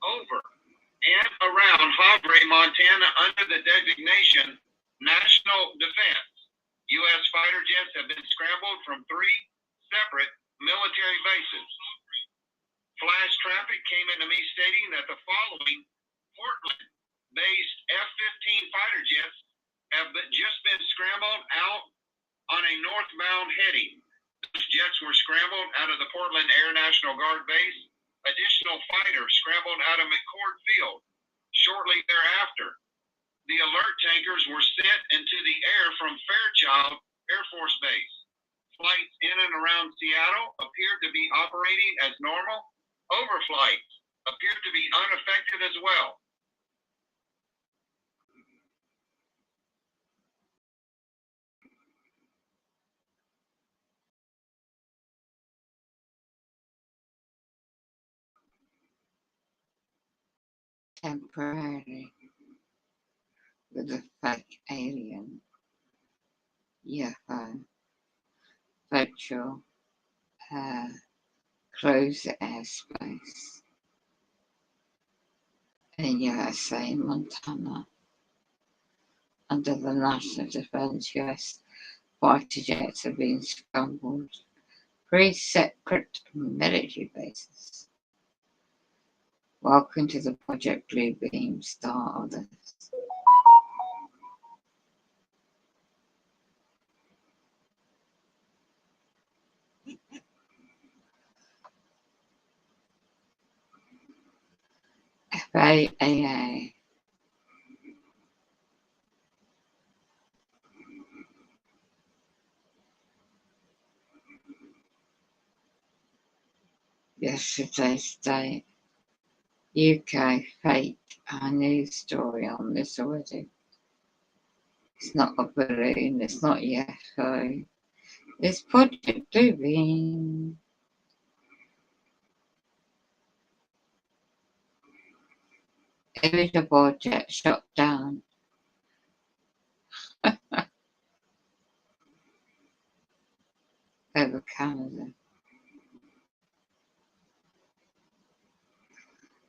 Over and around Havre, Montana, under the designation National Defense. U.S. fighter jets have been scrambled from 3 separate military bases. Flash traffic came into me stating that the following Portland-based F-15 fighter jets have just been scrambled out on a northbound heading. Those jets were scrambled out of the Portland Air National Guard Base. Additional fighters scrambled out of McCord Field. Shortly thereafter, the alert tankers were sent into the air from Fairchild Air Force Base. Flights in and around Seattle appeared to be operating as normal. Overflights appeared to be unaffected as well. Temporarily with a fake alien UFO virtual closed airspace in USA, Montana, under the National Defense. US fighter jets have been scrambled 3 separate military bases. Welcome to the Project Bluebeam start of this. FAA. Yesterday's date. UK faked a news story on this already. It's not a balloon, it's not UFO. It's Project Bluebeam. Irritable jet shot down. Over Canada.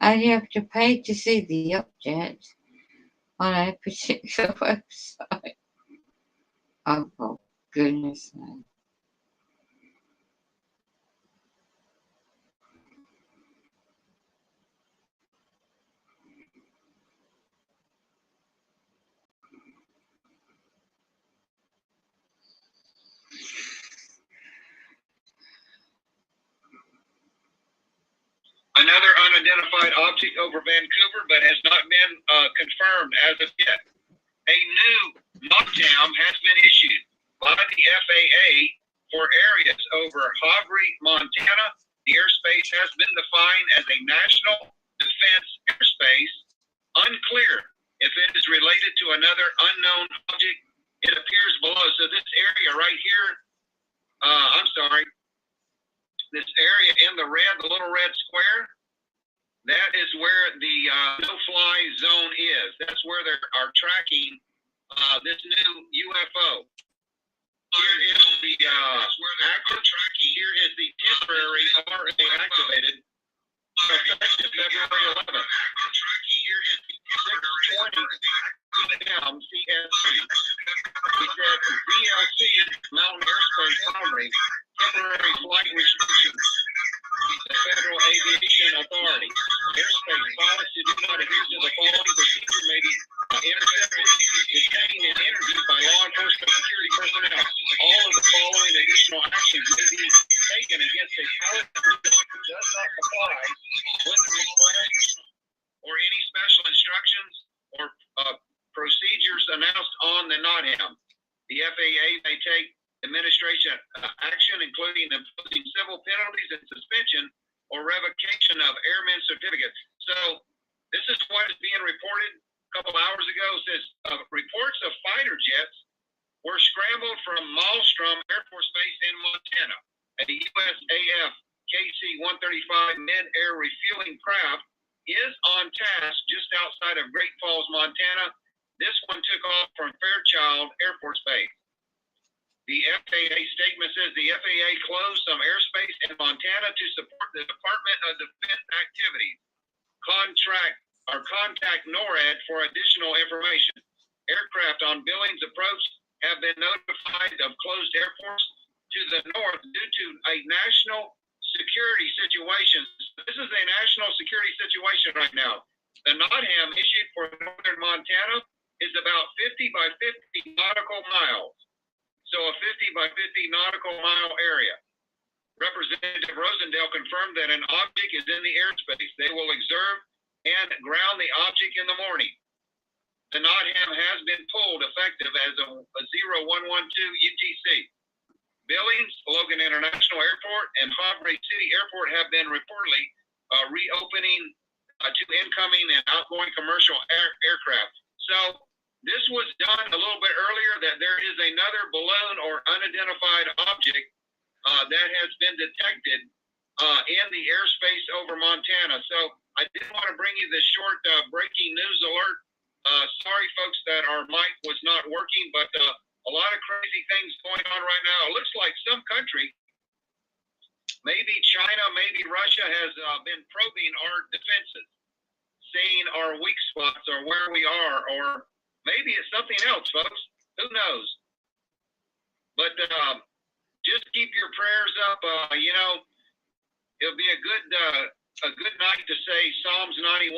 And you have to pay to see the object on a particular website. Oh, for goodness sake. Another unidentified object over Vancouver, but has not been confirmed as of yet. A new knockdown has been issued by the FAA for areas over Havre, Montana. The airspace has been defined as a national defense airspace. Unclear if it is related to another unknown object. It appears below. So this area right here, this area in the red, the little red square, that is where the no-fly zone is. That's where they are tracking this new UFO. Here is the active tracking. Here is the temporary RA activated, effective February 11th. Here is the 6:20 p.m. CST. We said DLC Mountain Airspace Boundary, temporary flight restrictions. The Federal Aviation Authority. Airspace pilots who do not adhere to the following procedure may be intercepted, detained, and interviewed by law enforcement security personnel. All of the following additional actions may be taken against a pilot who does not comply with the request or any special instructions or procedures announced on the NOTAM. The FAA may take administration action, including imposing civil penalties and suspension or revocation of airman certificates. So This is what is being reported a couple hours ago. It says reports of fighter jets were scrambled from Malmstrom Air Force Base in Montana. A USAF KC-135 mid-air refueling craft is on task just outside of Great Falls, Montana. This one took off from Fairchild Air Force Base. The FAA statement says the FAA closed some airspace in Montana to support the Department of Defense activities. Contact NORAD for additional information. Aircraft on Billings approach have been notified of closed airports to the north due to a national security situation. This is a national security situation right now. The NOTAM issued for northern Montana is about 50 by 50 nautical miles. So a 50 by 50 nautical mile area. Representative Rosendale confirmed that an object is in the airspace. They will observe and ground the object in the morning. The NOTAM has been pulled effective as a 0112 UTC. Billings, Logan International Airport, and Havre City Airport have been reportedly reopening to incoming and outgoing commercial aircraft. So this was done a little bit earlier, that there is another balloon or unidentified object that has been detected in the airspace over Montana. So I did want to bring you this short breaking news alert. Sorry, folks, that our mic was not working, but a lot of crazy things going on right now. It looks like some country, maybe China, maybe Russia, has been probing our defenses, seeing our weak spots or where we are, or maybe it's something else, folks. Who knows? But just keep your prayers up. It'll be a good night to say Psalms 91,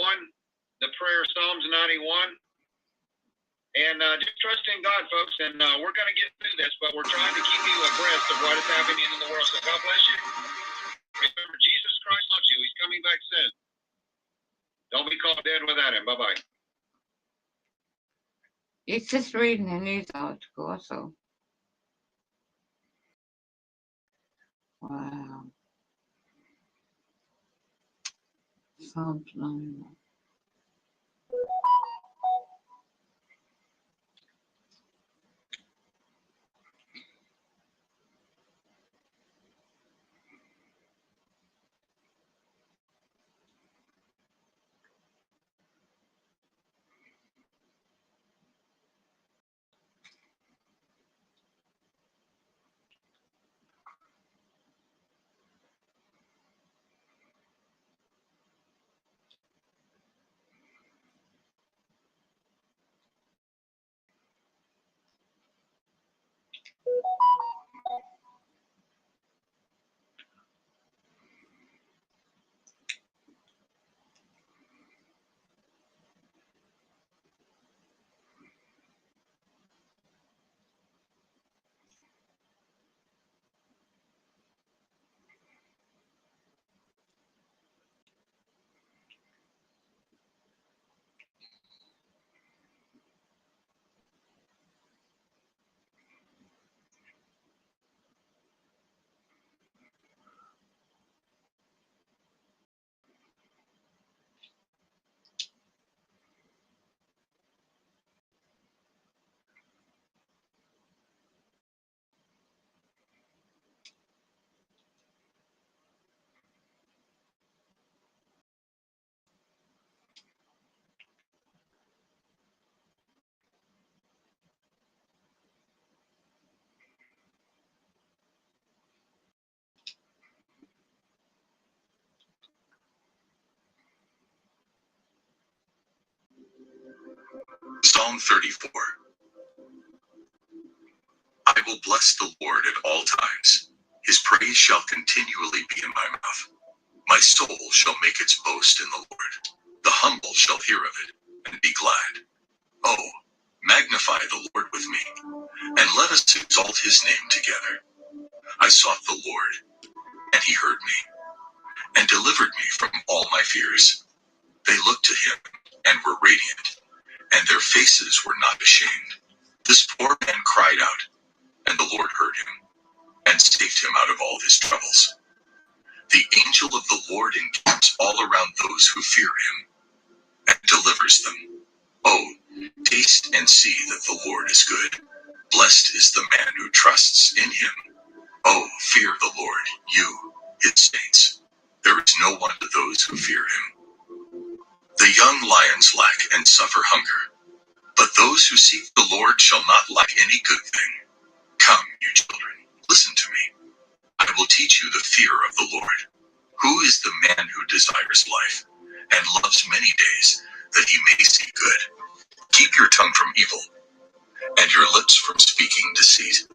the prayer Psalms 91. And just trust in God, folks, and we're going to get through this, but we're trying to keep you abreast of what is happening in the world. So God bless you. Remember, Jesus Christ loves you. He's coming back soon. Don't be caught dead without him. Bye-bye. It's just reading a news article, so. Wow. Psalms 91. Psalm 34. I will bless the Lord at all times. His praise shall continually be in my mouth. My soul shall make its boast in the Lord. The humble shall hear of it and be glad. Oh, magnify the Lord with me, and let us exalt his name together. I sought the Lord, and he heard me, and delivered me from all my fears. They looked to him and were radiant, and their faces were not ashamed. This poor man cried out, and the Lord heard him, and saved him out of all his troubles. The angel of the Lord encamps all around those who fear him, and delivers them. Oh, taste and see that the Lord is good. Blessed is the man who trusts in him. Oh, fear the Lord, you, his saints. There is no one to those who fear him. The young lions lack and suffer hunger, but those who seek the Lord shall not lack any good thing. Come, you children, listen to me. I will teach you the fear of the Lord. Who is the man who desires life and loves many days, that he may see good? Keep your tongue from evil and your lips from speaking deceit.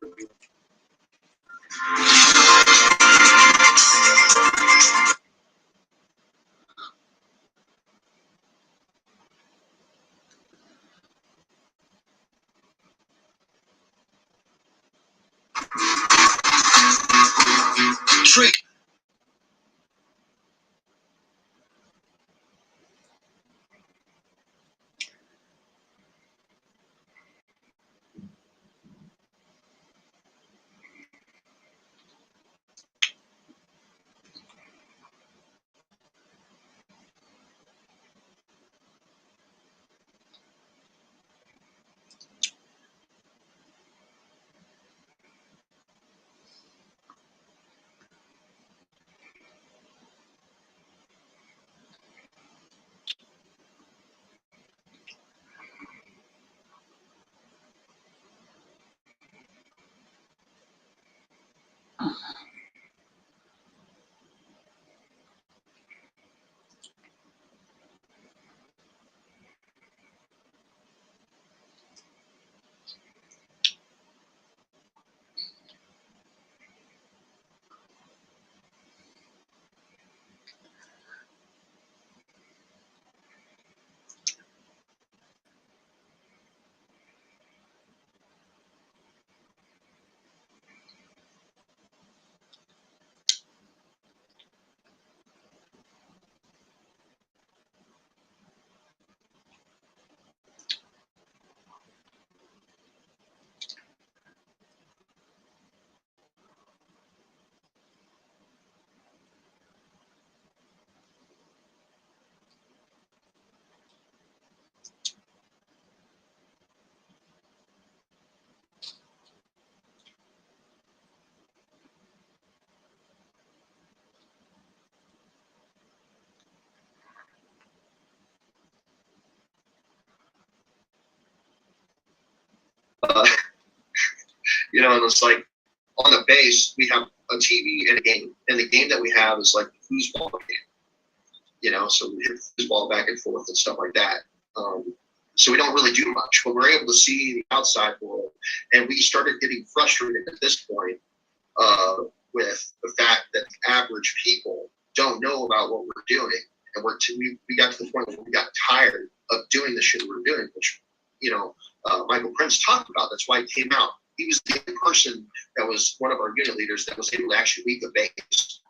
Tree. And it's like on the base, we have a TV and a game. And the game that we have is like the foosball game, so we hit the foosball back and forth and stuff like that. So we don't really do much, but we're able to see the outside world. And we started getting frustrated at this point with the fact that the average people don't know about what we're doing. And we got to the point where we got tired of doing the shit we were doing, which, Michael Prince talked about. That's why he came out. He was the person that was one of our unit leaders that was able to actually lead the base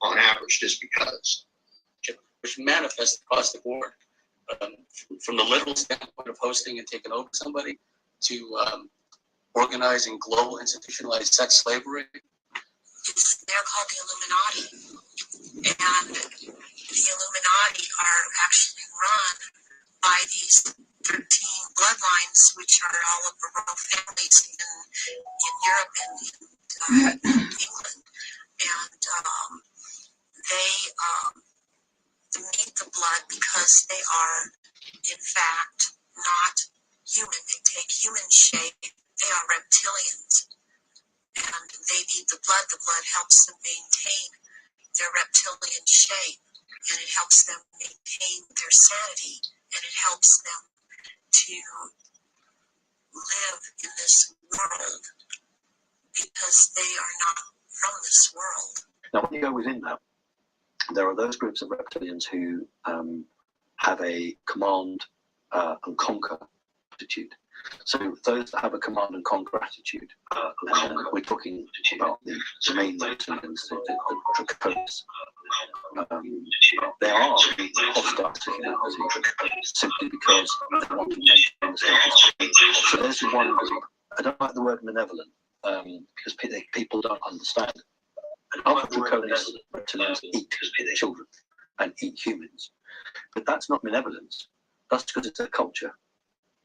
on average, just because. Which manifests across the board, from the literal standpoint of hosting and taking over somebody to organizing global institutionalized sex slavery. They're called the Illuminati, and the Illuminati are actually run by these 13 bloodlines, which are all of the royal families in Europe and in England, and they need the blood because they are, in fact, not human. They take human shape. They are reptilians, and they need the blood. The blood helps them maintain their reptilian shape, and it helps them maintain their sanity, and it helps them to live in this world because they are not from this world. Now, when you go within that, there are those groups of reptilians who have a command and conquer attitude. So those that have a command and conquer attitude, we're talking about the main reptilians, the Draconis. They are hostile to humanity simply because they want to maintain the status quo. So there's one group. I don't like the word malevolent because people don't understand. Alpha Draconis reptilians eat children and eat humans. But that's not benevolence. That's because it's their culture.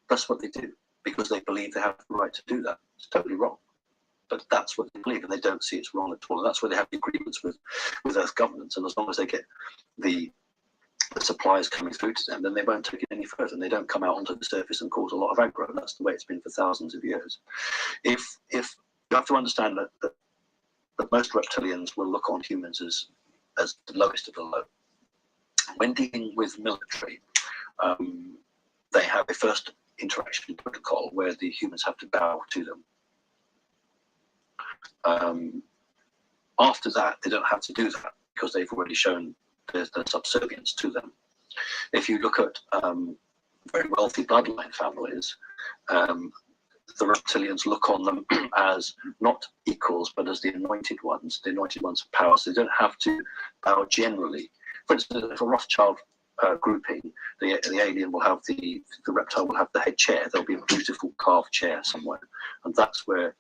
That's what they do because they believe they have the right to do that. It's totally wrong. But that's what they believe, and they don't see it's wrong at all. And that's where they have the agreements with Earth governments. And as long as they get the supplies coming through to them, then they won't take it any further, and they don't come out onto the surface and cause a lot of aggro. And that's the way it's been for thousands of years. If you have to understand that most reptilians will look on humans as the lowest of the low. When dealing with military, they have a first interaction protocol where the humans have to bow to them. After that, they don't have to do that because they've already shown their subservience to them. If you look at very wealthy bloodline families, the reptilians look on them as not equals, but as the anointed ones of power. So they don't have to bow generally. For instance, if a Rothschild grouping, the alien will have the reptile will have the head chair. There'll be a beautiful carved chair somewhere, and that's where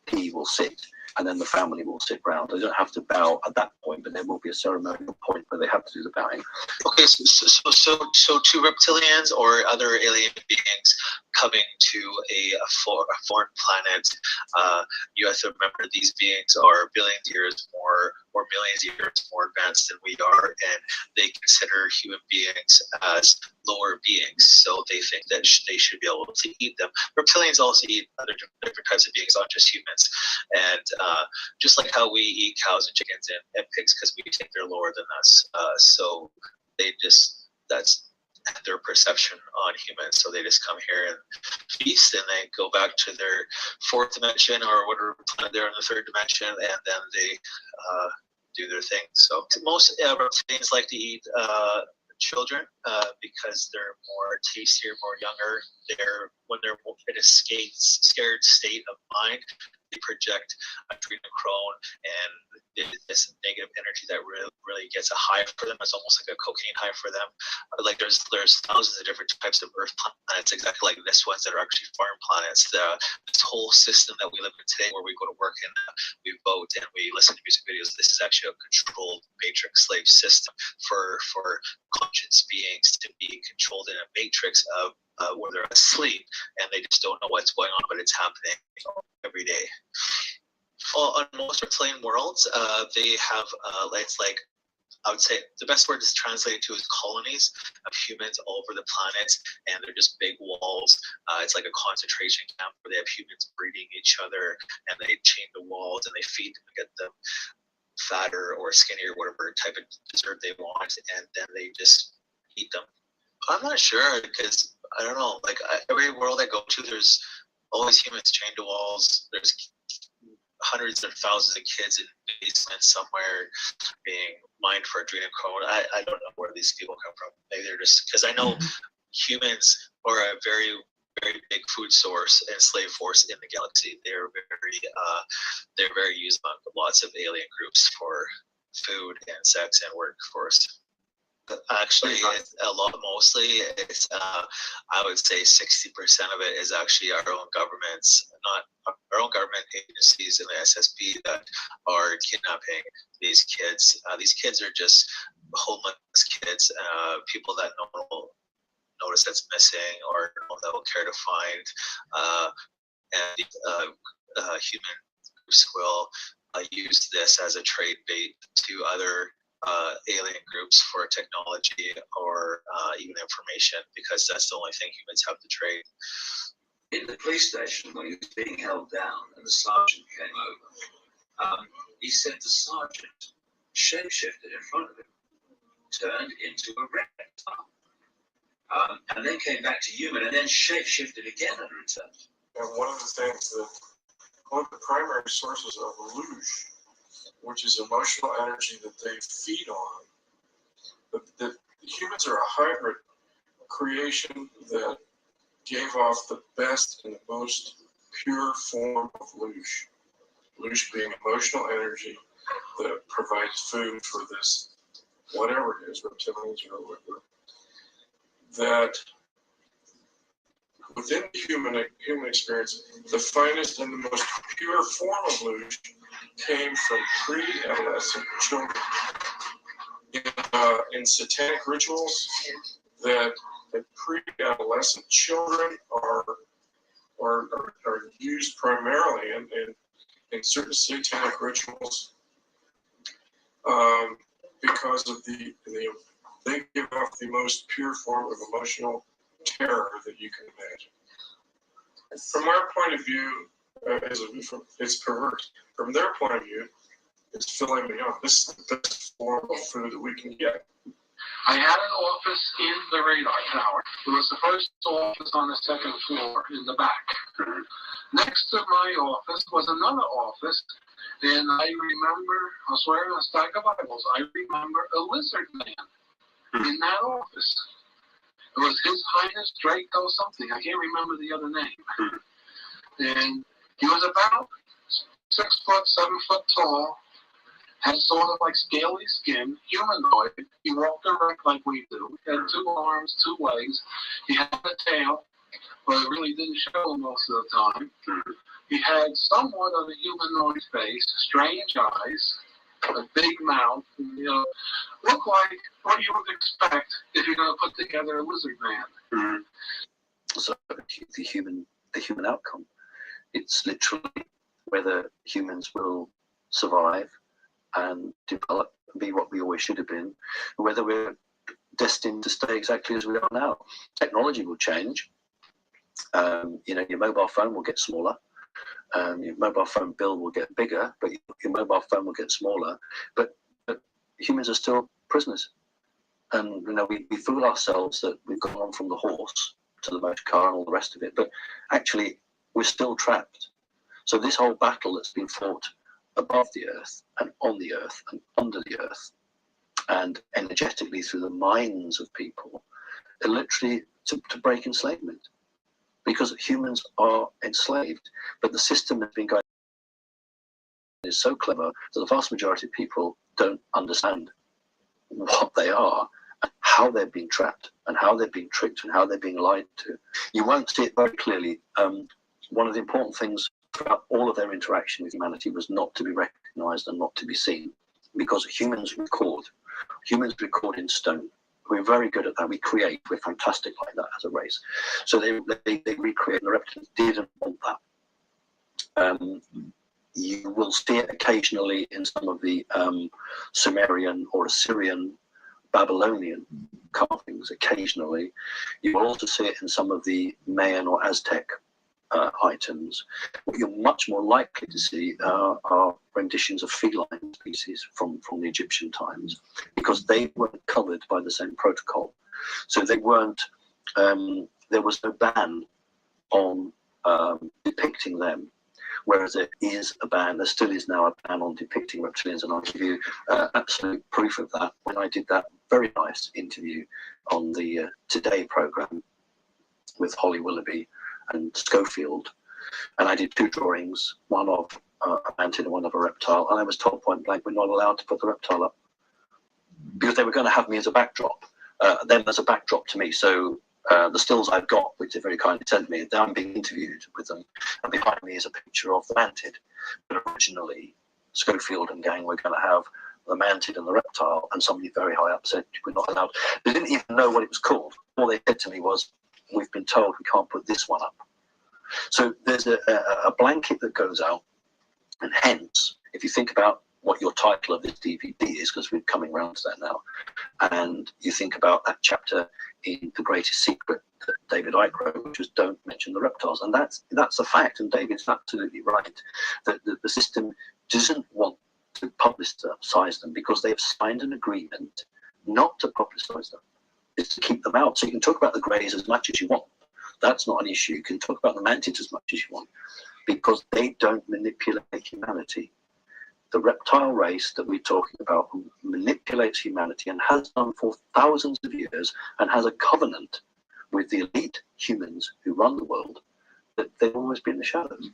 he will sit, and then the family will sit round. They don't have to bow at that point, but there will be a ceremonial point where they have to do the bowing. Okay, so to reptilians or other alien beings coming to a foreign planet, you have to remember these beings are billions of years more or millions of years more advanced than we are, and they consider human beings as lower beings, so they think that they should be able to eat them. Reptilians also eat other different types of beings, not just humans, and just like how we eat cows and chickens and pigs because we think they're lower than us, so they just, that's their perception on humans, so they just come here and feast, and they go back to their fourth dimension or whatever planet they're in the third dimension, and then they do their thing. So most reptilians like to eat children because they're more tastier, more younger. When they're in a scared state of mind, they project adrenochrome and this negative energy that really gets a high for them. It's almost like a cocaine high for them. Like there's thousands of different types of Earth planets, exactly like this ones that are actually foreign planets. This whole system that we live in today, where we go to work and we vote and we listen to music videos, this is actually a controlled matrix slave system for conscious beings to be controlled in a matrix of where they're asleep and they just don't know what's going on, but it's happening every day. On most reptilian worlds, they have it's like, I would say the best word is translated to is colonies of humans all over the planet, and they're just big walls. It's like a concentration camp where they have humans breeding each other, and they chain the walls and they feed them to get them fatter or skinnier, whatever type of dessert they want, and then they just eat them. I'm not sure because I don't know. Like every world I go to, there's always humans chained to walls. There's hundreds of thousands of kids in basements somewhere being mined for adrenochrome. I don't know where these people come from. Maybe they're just, because I know humans are a very, very big food source and slave force in the galaxy. They're very used by lots of alien groups for food and sex and workforce. Actually, mostly it's I would say 60% of it is actually our own governments, not our own government agencies and the SSB that are kidnapping these kids. These kids are just homeless kids, people that no one will notice that's missing or that will care to find, and human groups will use this as a trade bait to other alien groups for technology or even information, because that's the only thing humans have to trade. In the police station, when he was being held down and the sergeant came over, he said the sergeant shapeshifted in front of him, turned into a reptile, and then came back to human and then shapeshifted again and returned. And one of the primary sources of illusion, which is emotional energy that they feed on. The humans are a hybrid creation that gave off the best and the most pure form of loosh. Loosh being emotional energy that provides food for this, whatever it is, reptilians or whatever, that within the human experience, the finest and the most pure form of loosh came from pre-adolescent children. in satanic rituals that pre-adolescent children are used primarily in certain satanic rituals because of they give off the most pure form of emotional terror that you can imagine. From our point of view, it's perverse. From their point of view, it's filet mignon. This is the best form of food that we can get. I had an office in the radar tower. It was the first office on the second floor in the back. Next to my office was another office, and I remember, I was wearing a stack of Bibles. I remember a lizard man in that office. It was His Highness Draco something. I can't remember the other name. And he was about 6 foot, 7 foot tall, had sort of like scaly skin, humanoid. He walked erect like we do. He had 2 arms, 2 legs. He had a tail, but it really didn't show most of the time. He had somewhat of a humanoid face, strange eyes, a big mouth, and, looked like what you would expect if you're going to put together a lizard man. So the human outcome, it's literally whether humans will survive and develop and be what we always should have been, or whether we're destined to stay exactly as we are now. Technology will change. Your mobile phone will get smaller. Your mobile phone bill will get bigger, but your mobile phone will get smaller. But humans are still prisoners. And we fool ourselves that we've gone on from the horse to the motor car and all the rest of it, but actually we're still trapped. So this whole battle that's been fought above the earth and on the earth and under the earth and energetically through the minds of people, are literally to break enslavement, because humans are enslaved. But the system has been going is so clever that the vast majority of people don't understand what they are, and how they're being trapped, and how they're being tricked, and how they're being lied to. You won't see it very clearly. One of the important things throughout all of their interaction with humanity was not to be recognized and not to be seen, because humans record in stone. We're very good at that. We create. We're fantastic like that as a race. So they recreate. The reptilians didn't want that. You will see it occasionally in some of the Sumerian or Assyrian, Babylonian carvings. Occasionally, you will also see it in some of the Mayan or Aztec items. What you're much more likely to see are renditions of feline species from the Egyptian times, because they weren't covered by the same protocol. So they weren't. There was no ban on depicting them, whereas there is a ban. There still is now a ban on depicting reptilians, and I'll give you absolute proof of that when I did that very nice interview on the Today program with Holly Willoughby and Schofield, and I did 2 drawings, one of a mantid and one of a reptile, and I was told point blank we're not allowed to put the reptile up because they were going to have me as a backdrop, them as a backdrop to me. So the stills I've got, which they very kindly sent me, I'm being interviewed with them, and behind me is a picture of the mantid. But originally, Schofield and gang were going to have the mantid and the reptile, and somebody very high up said we're not allowed. They didn't even know what it was called. All they said to me was, we've been told we can't put this one up. So there's a blanket that goes out, and hence, if you think about what your title of this DVD is, because we're coming around to that now, and you think about that chapter in The Greatest Secret that David Icke wrote, which was don't mention the reptiles, and that's a fact, and David's absolutely right, that the system doesn't want to publicize them because they've signed an agreement not to publicize them. It's to keep them out. So you can talk about the greys as much as you want. That's not an issue. You can talk about the mantids as much as you want, because they don't manipulate humanity. The reptile race that we're talking about manipulates humanity and has done for thousands of years, and has a covenant with the elite humans who run the world that they've always been the shadows.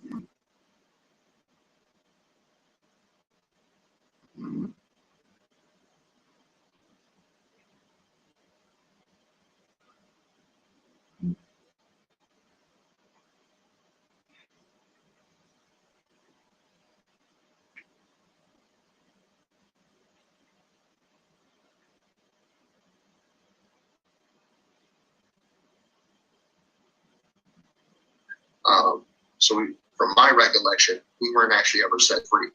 So from my recollection, we weren't actually ever set free.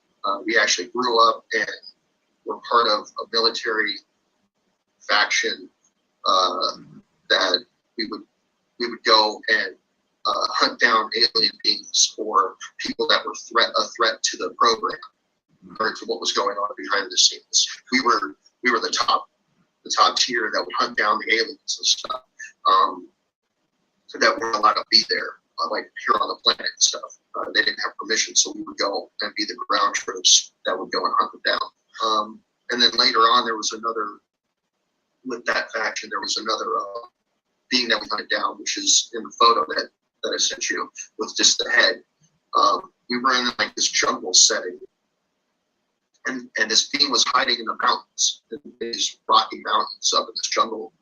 We actually grew up and were part of a military faction that we would go and hunt down alien beings or people that were a threat to the program or to what was going on behind the scenes. We were the top tier that would hunt down the aliens and stuff. That weren't allowed to be there, like here on the planet and stuff. They didn't have permission, so we would go and be the ground troops that would go and hunt them down. And then later on, there was another, with that faction, there was another being that we hunted down, which is in the photo that I sent you, with just the head. We were in like this jungle setting, and this being was hiding in the mountains, in these rocky mountains up in this jungle,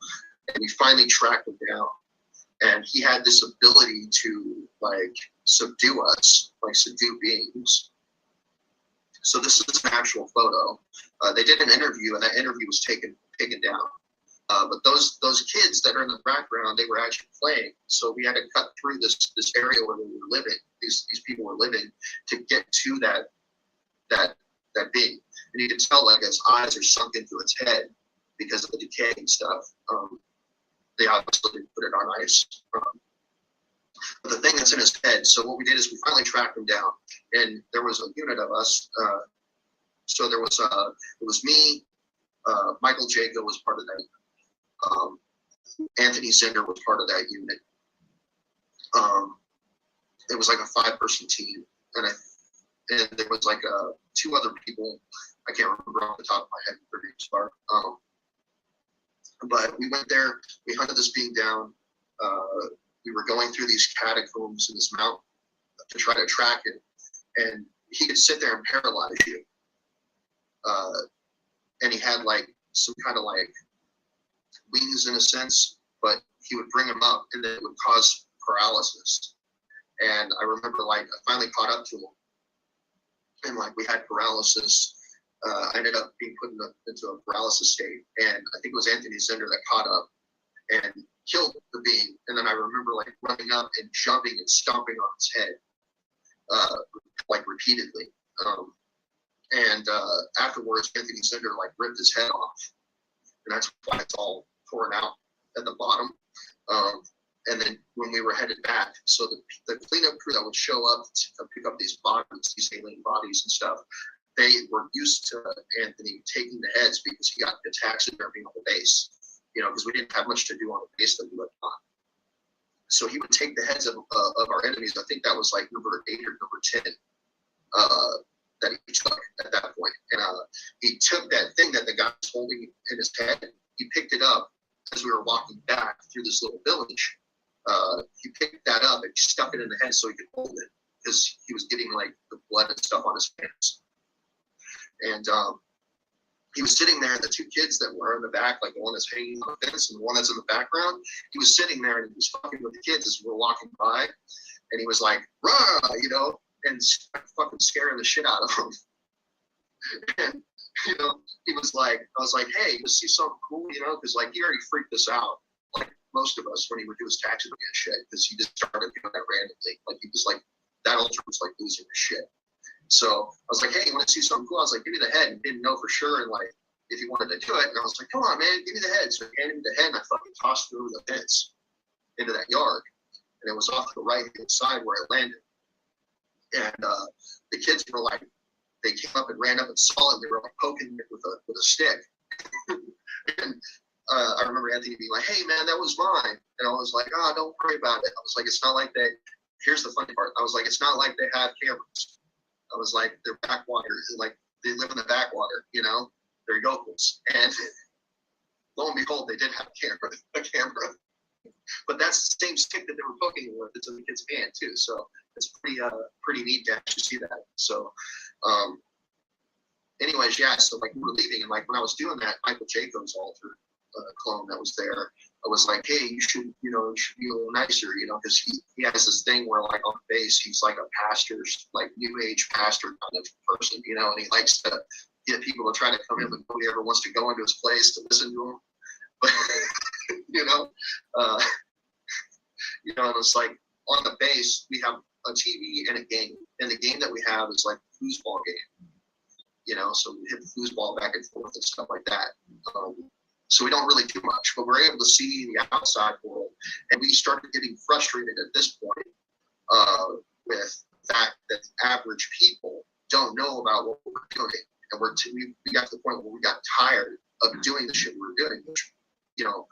and we finally tracked him down. And he had this ability to like subdue us, like subdue beings. So this is an actual photo. They did an interview, and that interview was taken down. But those kids that are in the background, they were actually playing. So we had to cut through this area where they were living. These people were living to get to that being. And you can tell like his eyes are sunk into its head because of the decay and stuff. They obviously didn't put it on ice. But the thing that's in his head, so what we did is we finally tracked him down, and there was a unit of us. So there was it was me, Michael Jago was part of that. Anthony Zinder was part of that unit. It was like a 5-person team, and there was like 2 other people. I can't remember off the top of my head for the most part. But we went there, we hunted this being down. We were going through these catacombs in this mountain to try to track it. And he could sit there and paralyze you. And he had like some kind of like wings in a sense, but he would bring him up and then it would cause paralysis. And I remember like I finally caught up to him. And like we had paralysis. I ended up being put into a paralysis state, and I think it was Anthony Zinder that caught up and killed the being. And then I remember like running up and jumping and stomping on its head, like repeatedly. And afterwards, Anthony Zinder like ripped his head off, and that's why it's all torn out at the bottom. And then when we were headed back, so the cleanup crew that would show up to pick up these bodies, these alien bodies and stuff, they were used to Anthony taking the heads because he got the taxidermy on the base, because we didn't have much to do on the base that we lived on. So he would take the heads of our enemies. I think that was like number 8 or number 10 that he took at that point. And he took that thing that the guy was holding in his head. He picked it up as we were walking back through this little village. He picked that up and stuck it in the head so he could hold it because he was getting like the blood and stuff on his hands. And he was sitting there, and the 2 kids that were in the back, like the one that's hanging on the fence and the one that's in the background, he was sitting there and he was fucking with the kids as we were walking by. And he was like, rah, and fucking scaring the shit out of them. And, he was like, I was like, hey, you see something cool, because like he already freaked us out, like most of us when he would do his taxidermy and shit, because he just started doing that randomly. Like he was like, that ultra was like losing his shit. So I was like, hey, you want to see something cool? I was like, give me the head. And didn't know for sure, and like if he wanted to do it. And I was like, come on, man, give me the head. So he handed me the head, and I fucking tossed it over the fence into that yard. And it was off to the right-hand side where it landed. And the kids were like, they came up and ran up and saw it. And they were like poking it with a stick. And I remember Anthony being like, hey, man, that was mine. And I was like, oh, don't worry about it. I was like, it's not like they, here's the funny part. I was like, it's not like they have cameras. I was like, they're backwater, like they live in the backwater, they're yokels. And lo and behold, they did have a camera. But that's the same stick that they were poking with. It's in the kid's hand too. So it's pretty neat to actually see that. So anyways, yeah, so like we were leaving, and like when I was doing that, Michael Jacobs altar clone that was there, I was like, hey, you should be a little nicer, because he has this thing where like on the base, he's like a pastor, like new age pastor kind of person, and he likes to get people to try to come in, but nobody ever wants to go into his place to listen to him. But, and it's like on the base, we have a TV and a game, and the game that we have is like a foosball game. You know, so we hit the foosball back and forth and stuff like that. So we don't really do much, but we're able to see the outside world, and we started getting frustrated at this point with the fact that the average people don't know about what we're doing, and we got to the point where we got tired of doing the shit we were doing, which, you know,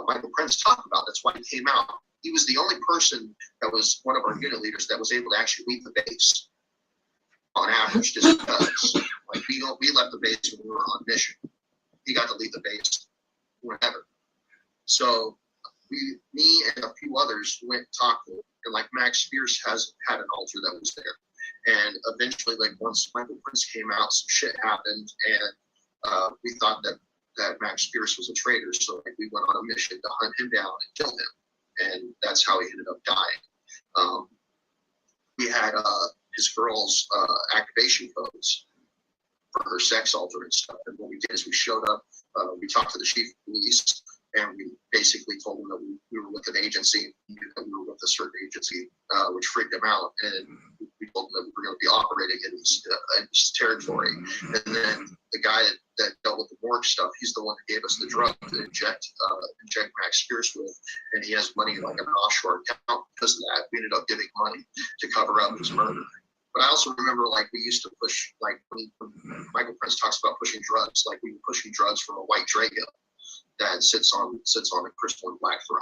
Michael Prince talked about. That's why he came out. He was the only person that was one of our unit leaders that was able to actually leave the base on average, just because like we left the base when we were on mission. He got to leave the base whenever. So me and a few others went and talked to him, and like Max Spears had an altar that was there. And eventually, like once Michael Prince came out, some shit happened, and we thought that Max Spears was a traitor. So like we went on a mission to hunt him down and kill him, and that's how he ended up dying. We had his girl's activation codes for her sex altar and stuff. And what we did is we showed up, we talked to the chief of police, and we basically told him that we were with an agency, that we were with a certain agency, which freaked him out. And we told him that we were going to be operating in his territory. And then the guy that dealt with the morgue stuff, he's the one that gave us the drug to inject Max Spears with. And he has money like an offshore account because of that. We ended up giving money to cover up his murder. But I also remember, like, we used to push, like, when Michael Prince talks about pushing drugs, like, we were pushing drugs from a white Drago that sits on a crystalline black throne.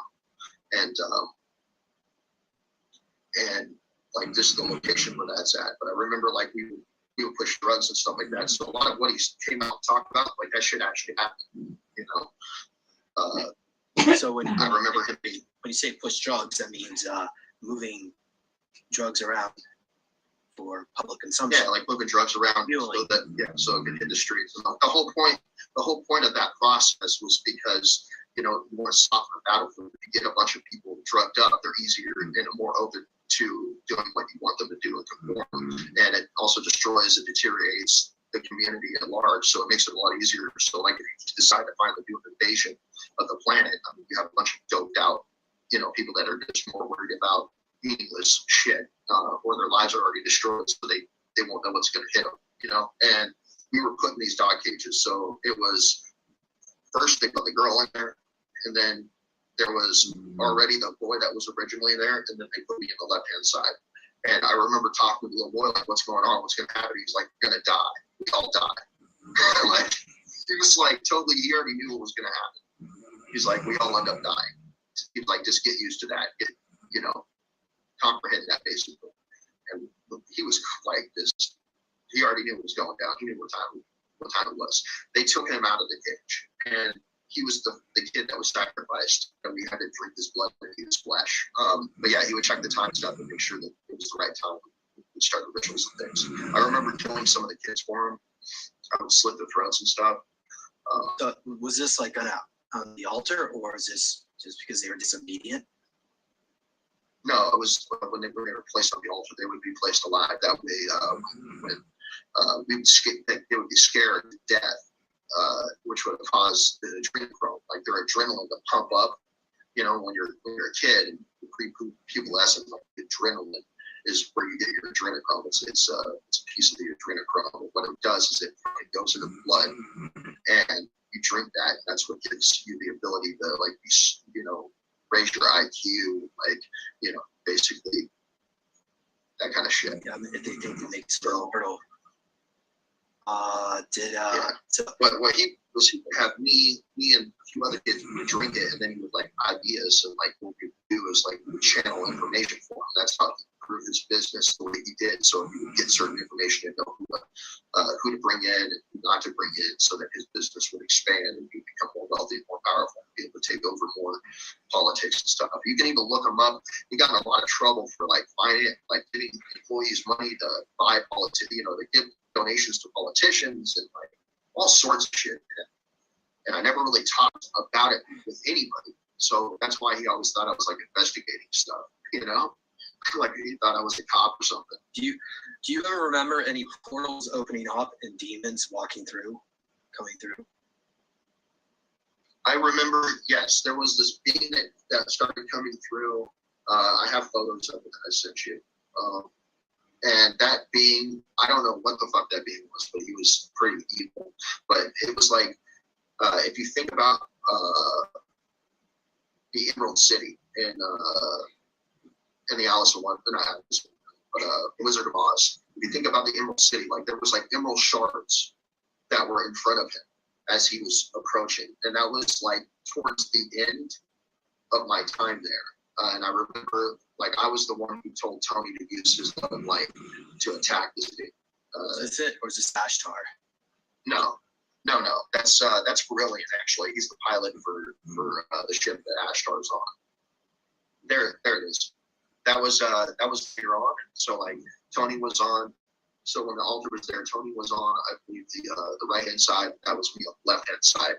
And like, this is the location where that's at. But I remember, like, we would push drugs and stuff like that. So a lot of what he came out and talked about, like, that shit actually happened, you know. So when I remember him being... When you say push drugs, that means moving drugs around for public consumption. Yeah, like moving drugs around so it could hit the streets. And the whole point of that process was because, you know, you want to soften the battlefield. If you get a bunch of people drugged up, they're easier and more open to doing what you want them to do and conform. And it also destroys and deteriorates the community at large, so it makes it a lot easier. So, like, if you decide to finally do an invasion of the planet, I mean, you have a bunch of doped out, you know, people that are just more worried about meaningless shit, or their lives are already destroyed, so they won't know what's going to hit them, you know. And we were put in these dog cages, so it was first they put the girl in there, and then there was already the boy that was originally there, and then they put me in the left hand side. And I remember talking to the little boy, like, what's going on? What's going to happen? He's like, we're going to die. We all die. Like, he was like, totally, he already knew what was going to happen. He's like, we all end up dying. He's like, just get used to that. You know, comprehend that basically. And he was like this. He already knew what was going down. He knew what time it was. They took him out of the cage, and he was the kid that was sacrificed, and we had to drink his blood and eat his flesh. But yeah, he would check the time stuff and make sure that it was the right time. We'd start the rituals and things. I remember killing some of the kids for him. I would slit their throats and stuff. So was this like on the altar, or is this just because they were disobedient? No, it was when they were placed on the altar, they would be placed alive. That way, when they would be scared to death, which would cause the adrenochrome, like their adrenaline to pump up. You know, when you're a kid, and pre-pubescent, like adrenaline is where you get your adrenochrome. It's a piece of the adrenochrome. What it does is it goes into the blood, and you drink that. And that's what gives you the ability to, like, you know, raise your IQ, like, you know, basically that kind of shit. Yeah, I mean, they make it fertile. So what he was, he would have me and a few other kids would drink it, and then he would, like, ideas, and like what we would do is, like, we would channel information for him. That's how he improved his business the way he did. So he would get certain information and know who to bring in and who not to bring in, so that his business would expand and he'd become more wealthy and more powerful and be able to take over more politics and stuff. You can even look him up. He got in a lot of trouble for, like, giving employees money to buy you know, to give donations to politicians and, like, all sorts of shit. And I never really talked about it with anybody. So that's why he always thought I was, like, investigating stuff, you know? Like, he thought I was a cop or something. do you ever remember any portals opening up and demons coming through? I remember, yes, there was this being that started coming through. I have photos of it that I sent you. And that being, I don't know what the fuck that being was, but he was pretty evil. But it was like, if you think about the Emerald City in the Alice in Wonderland, not Alice, but Wizard of Oz. If you think about the Emerald City, like there was like emerald shards that were in front of him as he was approaching, and that was like towards the end of my time there. And I remember, like, I was the one who told Tony to use his love light to attack this dude. Is it, or is it Ashtar? No. That's Brilliant, actually. He's the pilot for the ship that Ashtar's on. There it is. That was later on. So like Tony was on. So when the altar was there, Tony was on, I believe, the right hand side. That was me on the left hand side.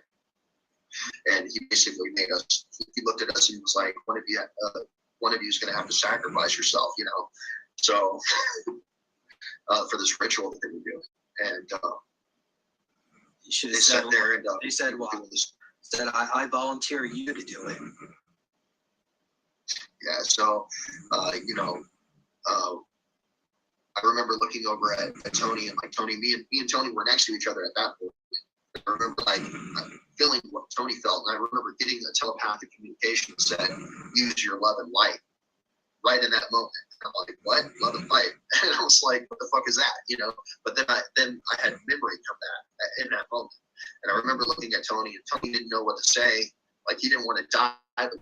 And he basically made us. He looked at us and he was like, "One of you is going to have to sacrifice yourself," you know. So for this ritual that they were doing, and You should they have sat said, there and they said, well, said, I volunteer you to do it. Yeah. So you know, I remember looking over at Tony and like Tony, me and Tony were next to each other at that point. I remember like feeling what Tony felt, and I remember getting a telepathic communication that said, "Use your love and light." Right in that moment, I'm like, "What? Love and light?" And I was like, "What the fuck is that?" You know. But then I had memory come back in that moment, and I remember looking at Tony, and Tony didn't know what to say. Like he didn't want to die, but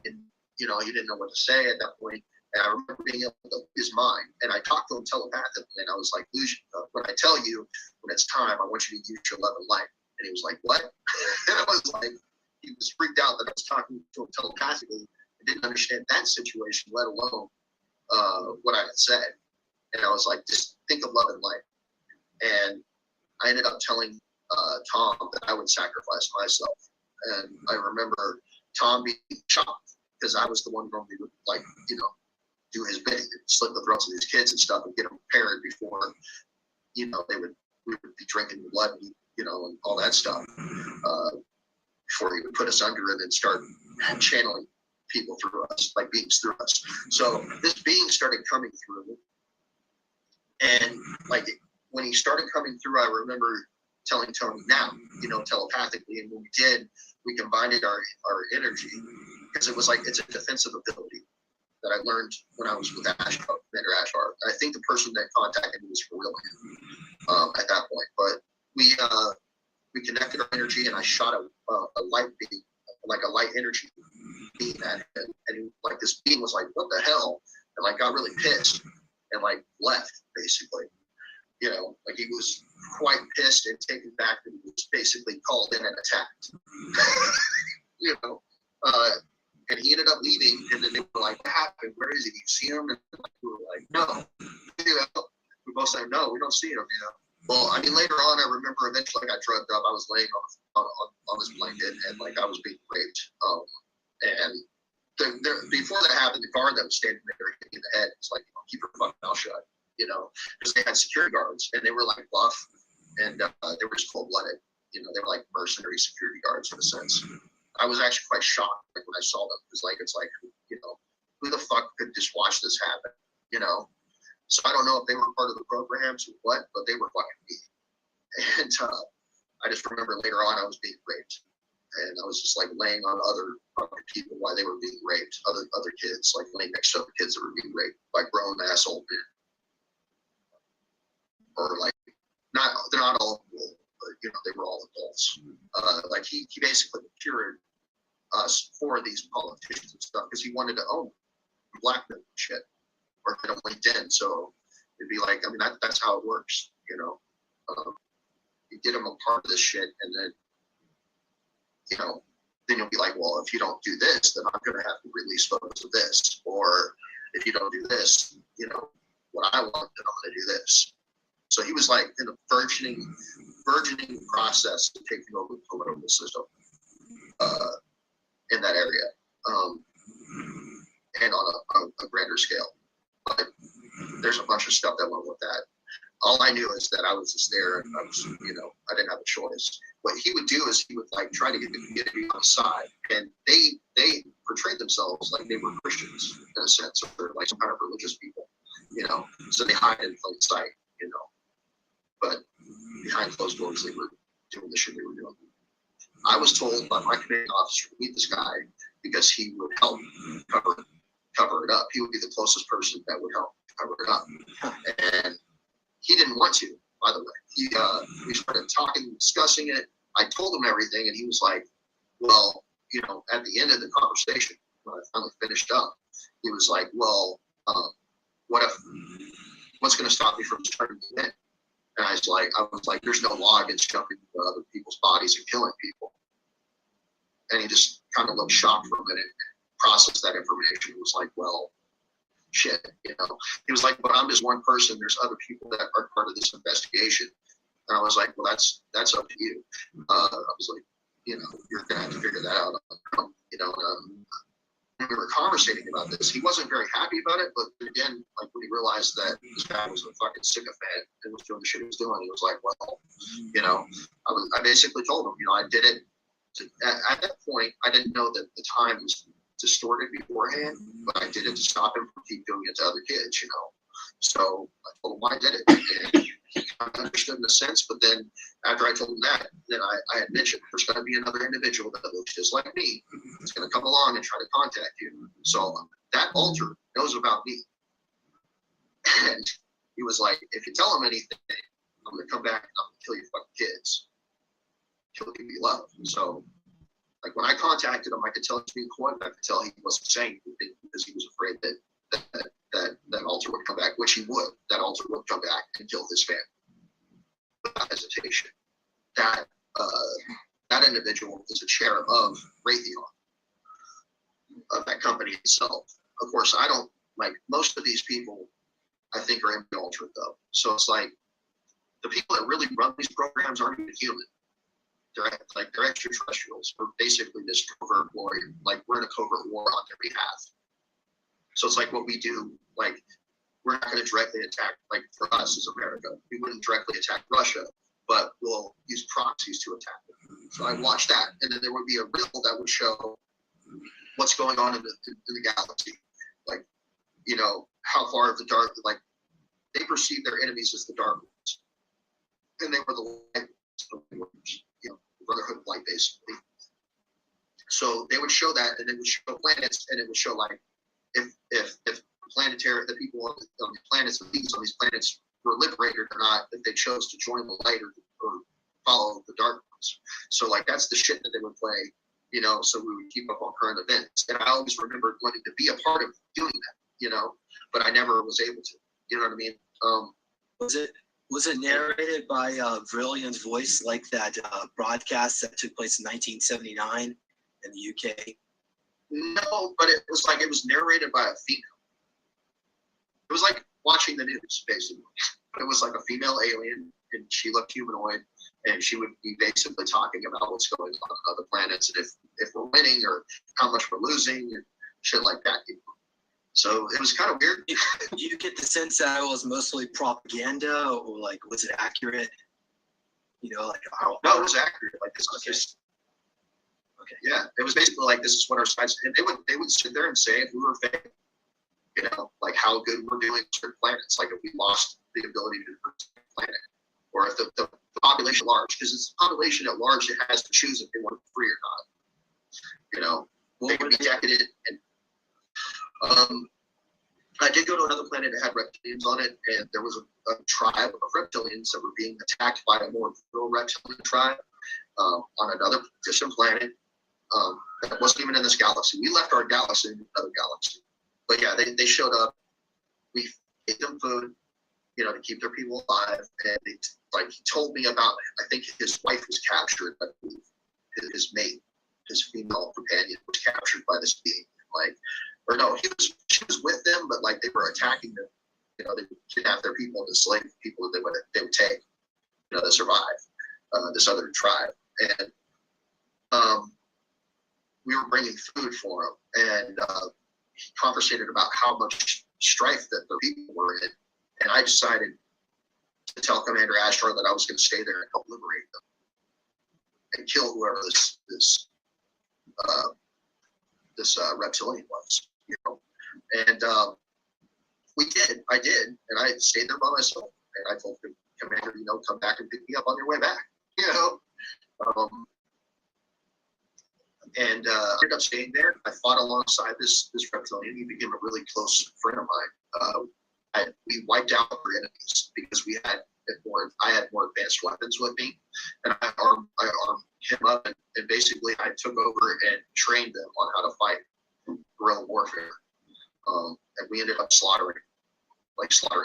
you know, he didn't know what to say at that point. And I remember being able to open his mind, and I talked to him telepathically, and I was like, "When I tell you when it's time, I want you to use your love and light." And he was like, "What?" And I was like, he was freaked out that I was talking to him telepathically. I didn't understand that situation, let alone what I had said. And I was like, just think of love and light. And I ended up telling Tom that I would sacrifice myself. And I remember Tom being shocked because I was the one who normally would, like, you know, do his bidding and slit the throats of these kids and stuff and get them prepared before, you know, we would be drinking blood and, you know, and all that stuff before he would put us under and then start channeling people through us, like beings through us. So this being started coming through, and like when he started coming through, I remember telling Tony now, you know, telepathically, and when we did, we combined our energy because it was like it's a defensive ability that I learned when I was with Ashtar, Commander Ashtar. I think the person that contacted me was for real at that point, but we connected our energy, and I shot a light beam, like a light energy beam at him, and he, like this beam was like, "What the hell?" And like got really pissed and like left basically. You know, like he was quite pissed and taken back, and he was basically called in and attacked. You know, and he ended up leaving, and then they were like, "What happened? Where is he? Do you see him?" And we were like, "No." You know, we both said, "No, we don't see him." You know. Well, I mean, later on, I remember eventually I got drugged up. I was laying on this blanket, and like I was being raped. And before that happened, the guard that was standing there hit me in the head. It's like, keep your fucking mouth shut, you know, because they had security guards, and they were like buff, and they were just cold-blooded. You know, they were like mercenary security guards in a sense. I was actually quite shocked like when I saw them, because like it's like, you know, who the fuck could just watch this happen, you know? So I don't know if they were part of the programs or what, but they were fucking me. And I just remember later on I was being raped, and I was just like laying on other people while they were being raped, other kids, like laying next to other kids that were being raped by grown ass old men, or like they're not all old, but you know they were all adults. Like he basically cured us for these politicians and stuff because he wanted to own blackmail shit. Or on LinkedIn, so it'd be like, I mean, that's how it works, you know. You get them a part of this shit, and then, you know, then you'll be like, well, if you don't do this, then I'm gonna have to release photos of this, or if you don't do this, you know, what I want, then I'm gonna do this. So he was like in a burgeoning process of taking over the political system in that area, and on a grander scale. But there's a bunch of stuff that went with that. All I knew is that I was just there, and I was, you know, I didn't have a choice. What he would do is he would like try to get the community on his side, and they portrayed themselves like they were Christians in a sense, or like some kind of religious people, you know, so they hide in plain sight, you know, but behind closed doors, they were doing the shit they were doing. I was told by my commanding officer to meet this guy because he would help cover it up. He would be the closest person that would help cover it up. And he didn't want to, by the way. We started talking, discussing it. I told him everything, and he was like, well, you know, at the end of the conversation, when I finally finished up, he was like, well, what's going to stop me from just turning them in? And I was like, there's no law against jumping into other people's bodies and killing people. And he just kind of looked shocked for a minute, processed that information. He was like, well, shit, you know. He was like, but I'm just one person. There's other people that are part of this investigation. And I was like, well, that's up to you. I was like, you know, you're gonna have to figure that out. You know, we were conversating about this. He wasn't very happy about it, but again, like when he realized that this guy was a fucking sycophant and was doing the shit he was doing, he was like, well, you know, I basically told him, you know, I did it. At that point, I didn't know that the time was distorted beforehand, but I did it to stop him from keep doing it to other kids, you know. So I told him why I did it. And he kind of understood in a sense, but then after I told him that, then I had mentioned there's going to be another individual that looks just like me. It's going to come along and try to contact you. So that altar knows about me. And he was like, if you tell him anything, I'm going to come back and I'm going to kill your fucking kids. He'll give me love. So, like when I contacted him, I could tell he was being quiet. I could tell he wasn't saying anything because he was afraid that altar would come back, which he would. That altar would come back and kill his family without hesitation. That individual is a chair of Raytheon, of that company itself. Of course, I don't like most of these people. I think are in the altar though. So it's like the people that really run these programs aren't even human. They're extraterrestrials. We're basically this covert warrior. Like we're in a covert war on their behalf. So it's like what we do. Like we're not going to directly attack. Like for us as America, we wouldn't directly attack Russia, but we'll use proxies to attack them. So I watched that, and then there would be a reel that would show what's going on in the galaxy. Like, you know, how far of the dark. Like they perceive their enemies as the dark ones, and they were the light ones. You know, Brotherhood of Light, basically. So they would show that, and it would show planets, and it would show like if planetary, the people on the planets, on these planets were liberated or not, if they chose to join the light or follow the dark ones. So like that's the shit that they would play, you know. So we would keep up on current events, and I always remembered wanting to be a part of doing that, you know, but I never was able to. You know what I mean? Was it narrated by Vrillian's voice like that broadcast that took place in 1979 in the UK? No, but it was narrated by a female. It was like watching the news, basically. It was like a female alien, and she looked humanoid, and she would be basically talking about what's going on other planets, and if we're winning or how much we're losing, and shit like that. So it was kind of weird. Do you get the sense that it was mostly propaganda, or like was it accurate? You know, like no, it was accurate. Like this was just okay. Yeah, it was basically like this is what our sides, and they would sit there and say if we were fake, you know, like how good we're doing with certain planets, like if we lost the ability to protect the planet, or if the population at large, because it's the population at large that has to choose if they want to be free or not. You know, they could be decadent and. I did go to another planet that had reptilians on it, and there was a tribe of reptilians that were being attacked by a more rural reptilian tribe on another distant planet that wasn't even in this galaxy. We left our galaxy in another galaxy. But yeah, they showed up. We gave them food, you know, to keep their people alive. And he told me about, I think his wife was captured, but his mate, his female companion was captured by this being. Or no, she was with them, but like they were attacking them. You know, they would kidnap their people and enslave people that they would take, you know, to survive this other tribe. And we were bringing food for them, and he conversated about how much strife that the people were in. And I decided to tell Commander Ashtar that I was going to stay there and help liberate them and kill whoever this reptilian was, you know. And We did. I did, and I stayed there by myself. And I told the commander, come back and pick me up on your way back. And I ended up staying there. I fought alongside this reptilian. He became a really close friend of mine. We wiped out our enemies because I had more advanced weapons with me, and I armed him up, and basically I took over and trained them on how to fight guerrilla warfare. And we ended up slaughtering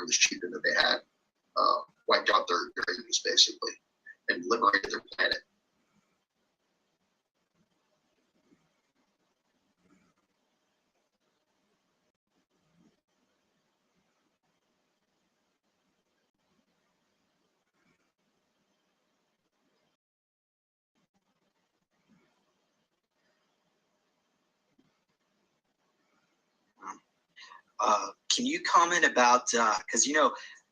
this chieftain that they had, wiped out their enemies basically, and liberated their planet. Can you comment about, because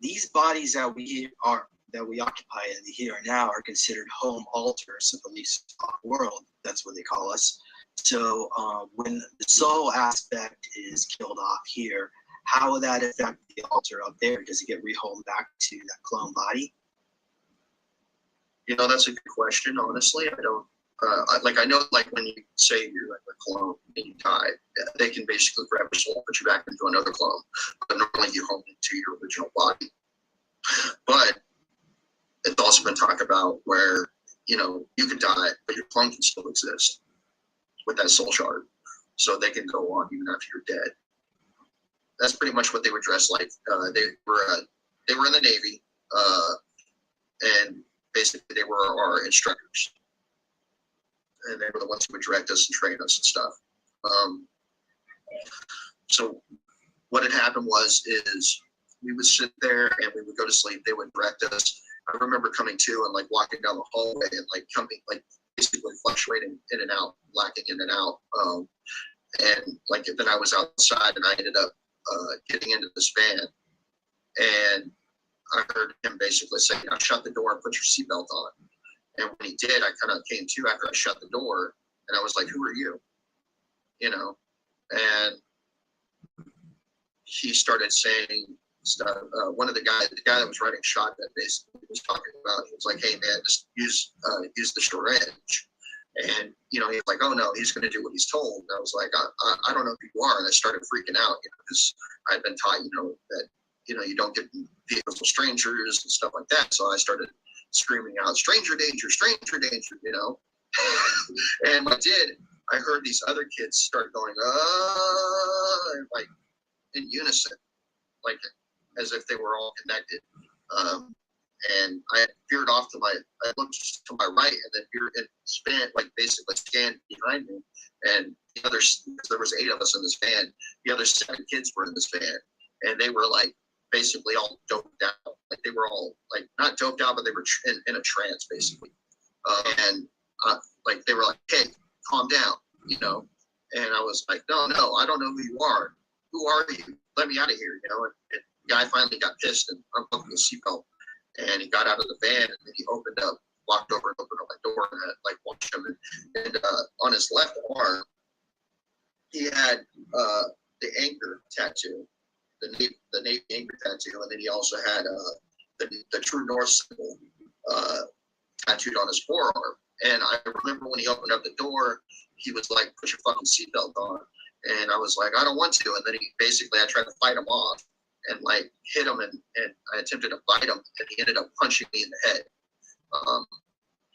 these bodies that we occupy here now are considered home altars of the least world. That's what they call us. So when the soul aspect is killed off here, how will that affect the altar up there? Does it get rehomed back to that clone body? That's a good question. Honestly, I don't. I know, when you say you're like a clone and you die, they can basically grab your soul, put you back into another clone, but normally you home into your original body. But it's also been talked about where, you can die, but your clone can still exist with that soul shard. So they can go on even after you're dead. That's pretty much what they were dressed like. They were in the Navy, and basically they were our instructors. And they were the ones who would direct us and train us and stuff. So what had happened is we would sit there and we would go to sleep. They would direct us. I remember coming to and walking down the hallway and coming basically fluctuating in and out, lacking in and out. And then I was outside and I ended up getting into this van, and I heard him basically say, shut the door and put your seatbelt on. And when he did, I kind of came to after I shut the door, and I was like, who are you? And he started saying stuff. One of the guy that was riding shotgun basically was talking about, he was like, hey man, just use the syringe. And, he's like, oh no, he's going to do what he's told. And I was like, I don't know who you are. And I started freaking out, because I'd been taught, that, you don't get in vehicles with strangers and stuff like that. So I started screaming out, stranger danger, And when I did, I heard these other kids start going, in unison, as if they were all connected. And I veered off I looked to my right, and then basically scanned behind me. And there was 8 of us in this van. The other 7 kids were in this van, and they were basically all doped out. They were all not doped out, but they were in a trance basically. And they were like, hey, calm down, And I was like, no, I don't know who you are. Who are you? Let me out of here, And the guy finally got pissed and unbuckled the seatbelt, and he got out of the van, and then he walked over and opened up my door, and I watched him. And on his left arm, he had the anchor tattoo. The Navy anchor tattoo, and then he also had the True North symbol tattooed on his forearm. And I remember when he opened up the door, he was like, "Put your fucking seatbelt on," and I was like, "I don't want to." And then I tried to fight him off and hit him, and I attempted to bite him, and he ended up punching me in the head,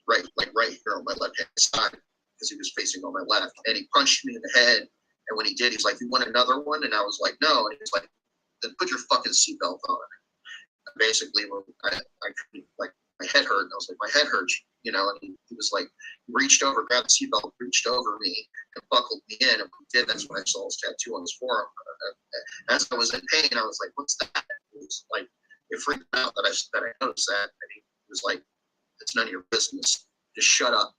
right here on my left hand side, because he was facing on my left, and he punched me in the head. And when he did, he's like, "You want another one?" And I was like, "No." And he was like, "Then put your fucking seatbelt on." And basically, when my head hurt, and I was like, "My head hurts," And he was like, reached over, grabbed the seatbelt, reached over me, and buckled me in. And when he did, that's when I saw his tattoo on his forearm. As I was in pain, I was like, "What's that?" It was it freaked me out that I noticed that, and he was like, "It's none of your business. Just shut up."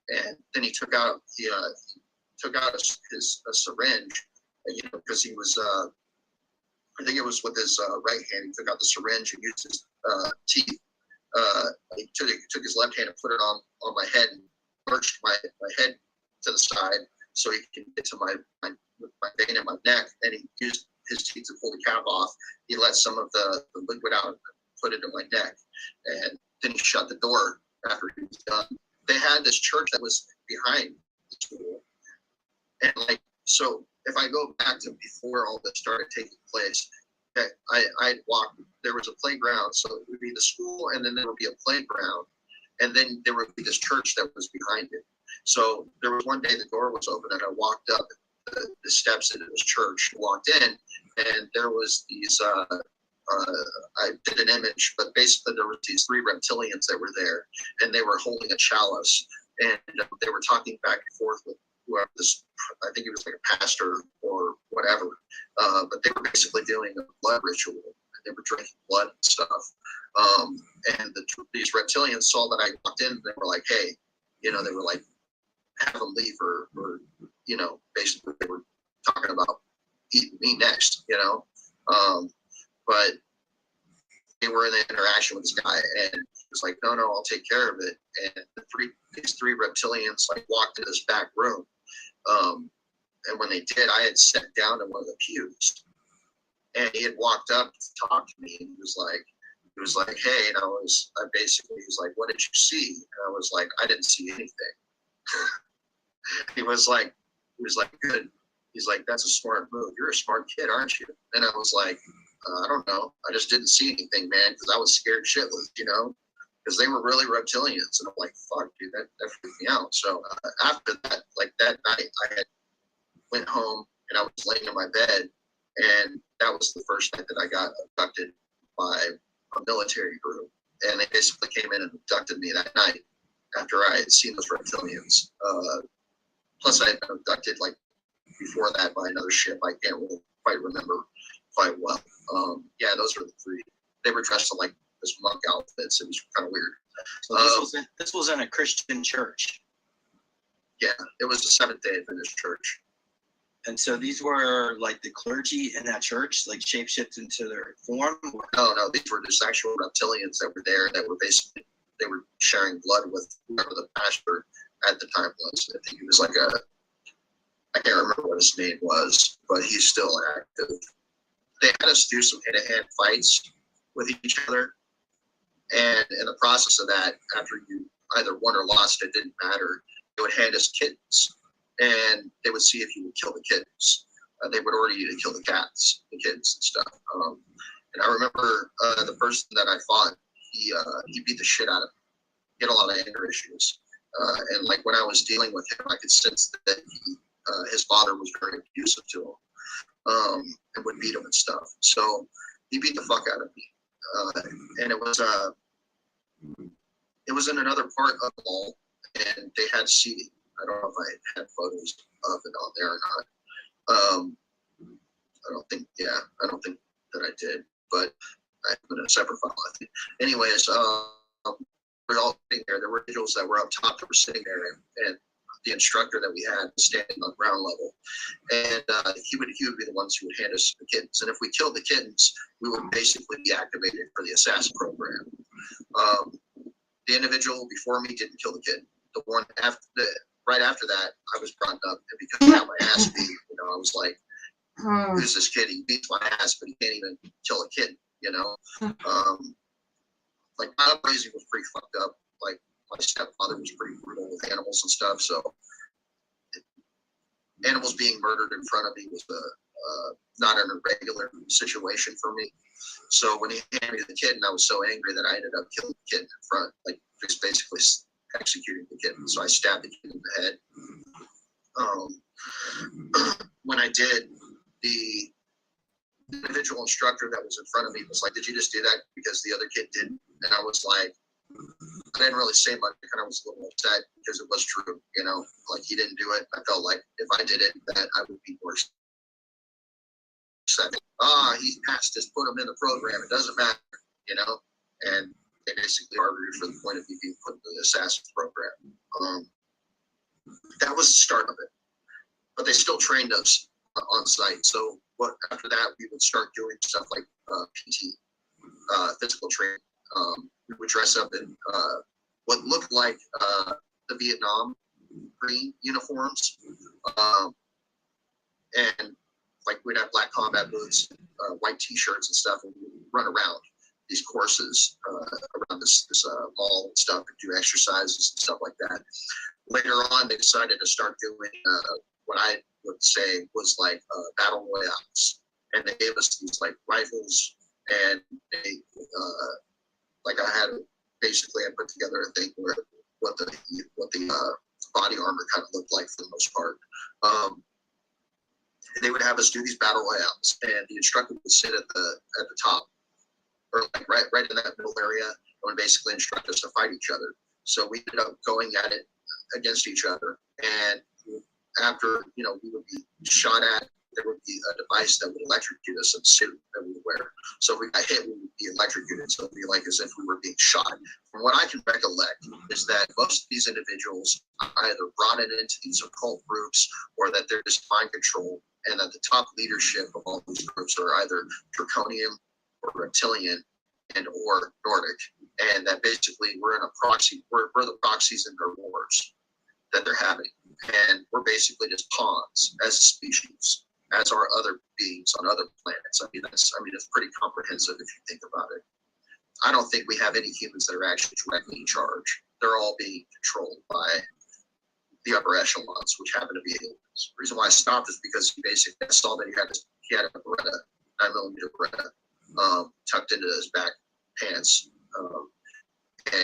And then he took out his syringe, because he was I think it was with his right hand. He took out the syringe and used his teeth. He took his left hand and put it on my head and lurched my head to the side so he could get to my vein in my neck. And he used his teeth to pull the cap off, he let some of the liquid out and put it in my neck. And then he shut the door after he was done. They had this church that was behind the school. And like, so if I go back to before all this started taking place, I'd walk, there was a playground. So it would be the school, and then there would be a playground. And then there would be this church that was behind it. So there was one day the door was open, and I walked up the steps into this church, walked in, and there was these, I did an image, but basically there were these 3 reptilians that were there, and they were holding a chalice, and they were talking back and forth with whoever this, I think it was like a pastor or whatever, but they were basically doing a blood ritual, and they were drinking blood and stuff. And these reptilians saw that I walked in, and they were like, hey, you know, they were like, have them leave, or you know, basically they were talking about eating me next, you know. But they were in the interaction with this guy, and he was like, no, I'll take care of it. And these three reptilians like walked into this back room. And when they did, I had sat down in one of the pews, and he had walked up to talk to me, and he was like, hey, and he was like, what did you see? And I was like, I didn't see anything. He was like, good. He's like, that's a smart move. You're a smart kid, aren't you? And I was like, I don't know. I just didn't see anything, man, because I was scared shitless, you know, because they were really reptilians. And I'm like, fuck, dude, that freaked me out. So after that, like that night, I had went home, and I was laying in my bed, and that was the first night that I got abducted by a military group. And they basically came in and abducted me that night after I had seen those reptilians. Plus, I had been abducted like before that by another ship. I can't really quite remember quite well. Yeah, those were the 3. They were dressed in like this monk outfits. It was kind of weird. So this was in a Christian church. Yeah, it was the Seventh-day Adventist church. And so these were like the clergy in that church, like shapeshift into their form? No, these were just actual reptilians that were there, that were basically, they were sharing blood with whoever the pastor at the time was. I think he was like I can't remember what his name was, but he's still active. They had us do some hand-to-hand fights with each other. And in the process of that, after you either won or lost, it didn't matter. They would hand us kittens, and they would see if you would kill the kittens. They would order you to kill the kittens and stuff. And I remember the person that I fought, he beat the shit out of me. He had a lot of anger issues. And like when I was dealing with him, I could sense that his father was very abusive to him, and would beat him and stuff. So he beat the fuck out of me. And it was in another part of the mall, and they had seating. I don't know if I had photos of it on there or not. I don't think that I did, but I put in a separate file, I think. Anyways, we're all sitting there. There were individuals that were up top that were sitting there, and the instructor that we had was standing on ground level, and he would be the ones who would hand us the kittens. And if we killed the kittens, we would basically be activated for the assassin program. The individual before me didn't kill the kitten. The one right after that, I was brought up, and because I got my ass beat, you know, I was like, who's this kid? He beats my ass, but he can't even kill a kitten, you know? Like, my upbringing was pretty fucked up. Like, my stepfather was pretty brutal with animals and stuff, so animals being murdered in front of me was not an irregular situation for me. So when he handed me the kitten, I was so angry that I ended up killing the kitten in front, like just basically executing the kitten. So I stabbed the kitten in the head. When I did, the individual instructor that was in front of me was like, did you just do that because the other kid didn't? And I was like, I didn't really say much. I kind of was a little upset because it was true, you know, like he didn't do it. I felt like if I did it, that I would be worse. He passed us, put him in the program. It doesn't matter, you know. And they basically argued for the point of me being put in the assassin program. That was the start of it. But they still trained us on site. So after that, we would start doing stuff like PT, physical training. We would dress up in what looked like the Vietnam green uniforms, and like we'd have black combat boots, white T-shirts and stuff, and we'd run around these courses around this mall and stuff, and do exercises and stuff like that. Later on, they decided to start doing what I would say was like battle royales, and they gave us these like rifles, and they like I had basically I put together a thing where what the body armor kind of looked like for the most part. They would have us do these battle royales, and the instructor would sit at the top, or like right in that middle area, and would basically instruct us to fight each other. So we ended up going at it against each other, and after we would be shot at, there would be a device that would electrocute us, a suit that we would wear. So if we got hit, we would be electrocuted. So it'd be like as if we were being shot. From what I can recollect is that most of these individuals are either brought into these occult groups, or that they're just mind control, and that the top leadership of all these groups are either draconian or reptilian and or Nordic, and that basically we're in a proxy, we're the proxies in their wars that they're having, and we're basically just pawns as a species, as are other beings on other planets. I mean, it's pretty comprehensive if you think about it. I don't think we have any humans that are actually directly in charge. They're all being controlled by the upper echelons, which happen to be aliens. The reason why I stopped is because I saw that he had a Beretta, 9mm Beretta, tucked into his back pants,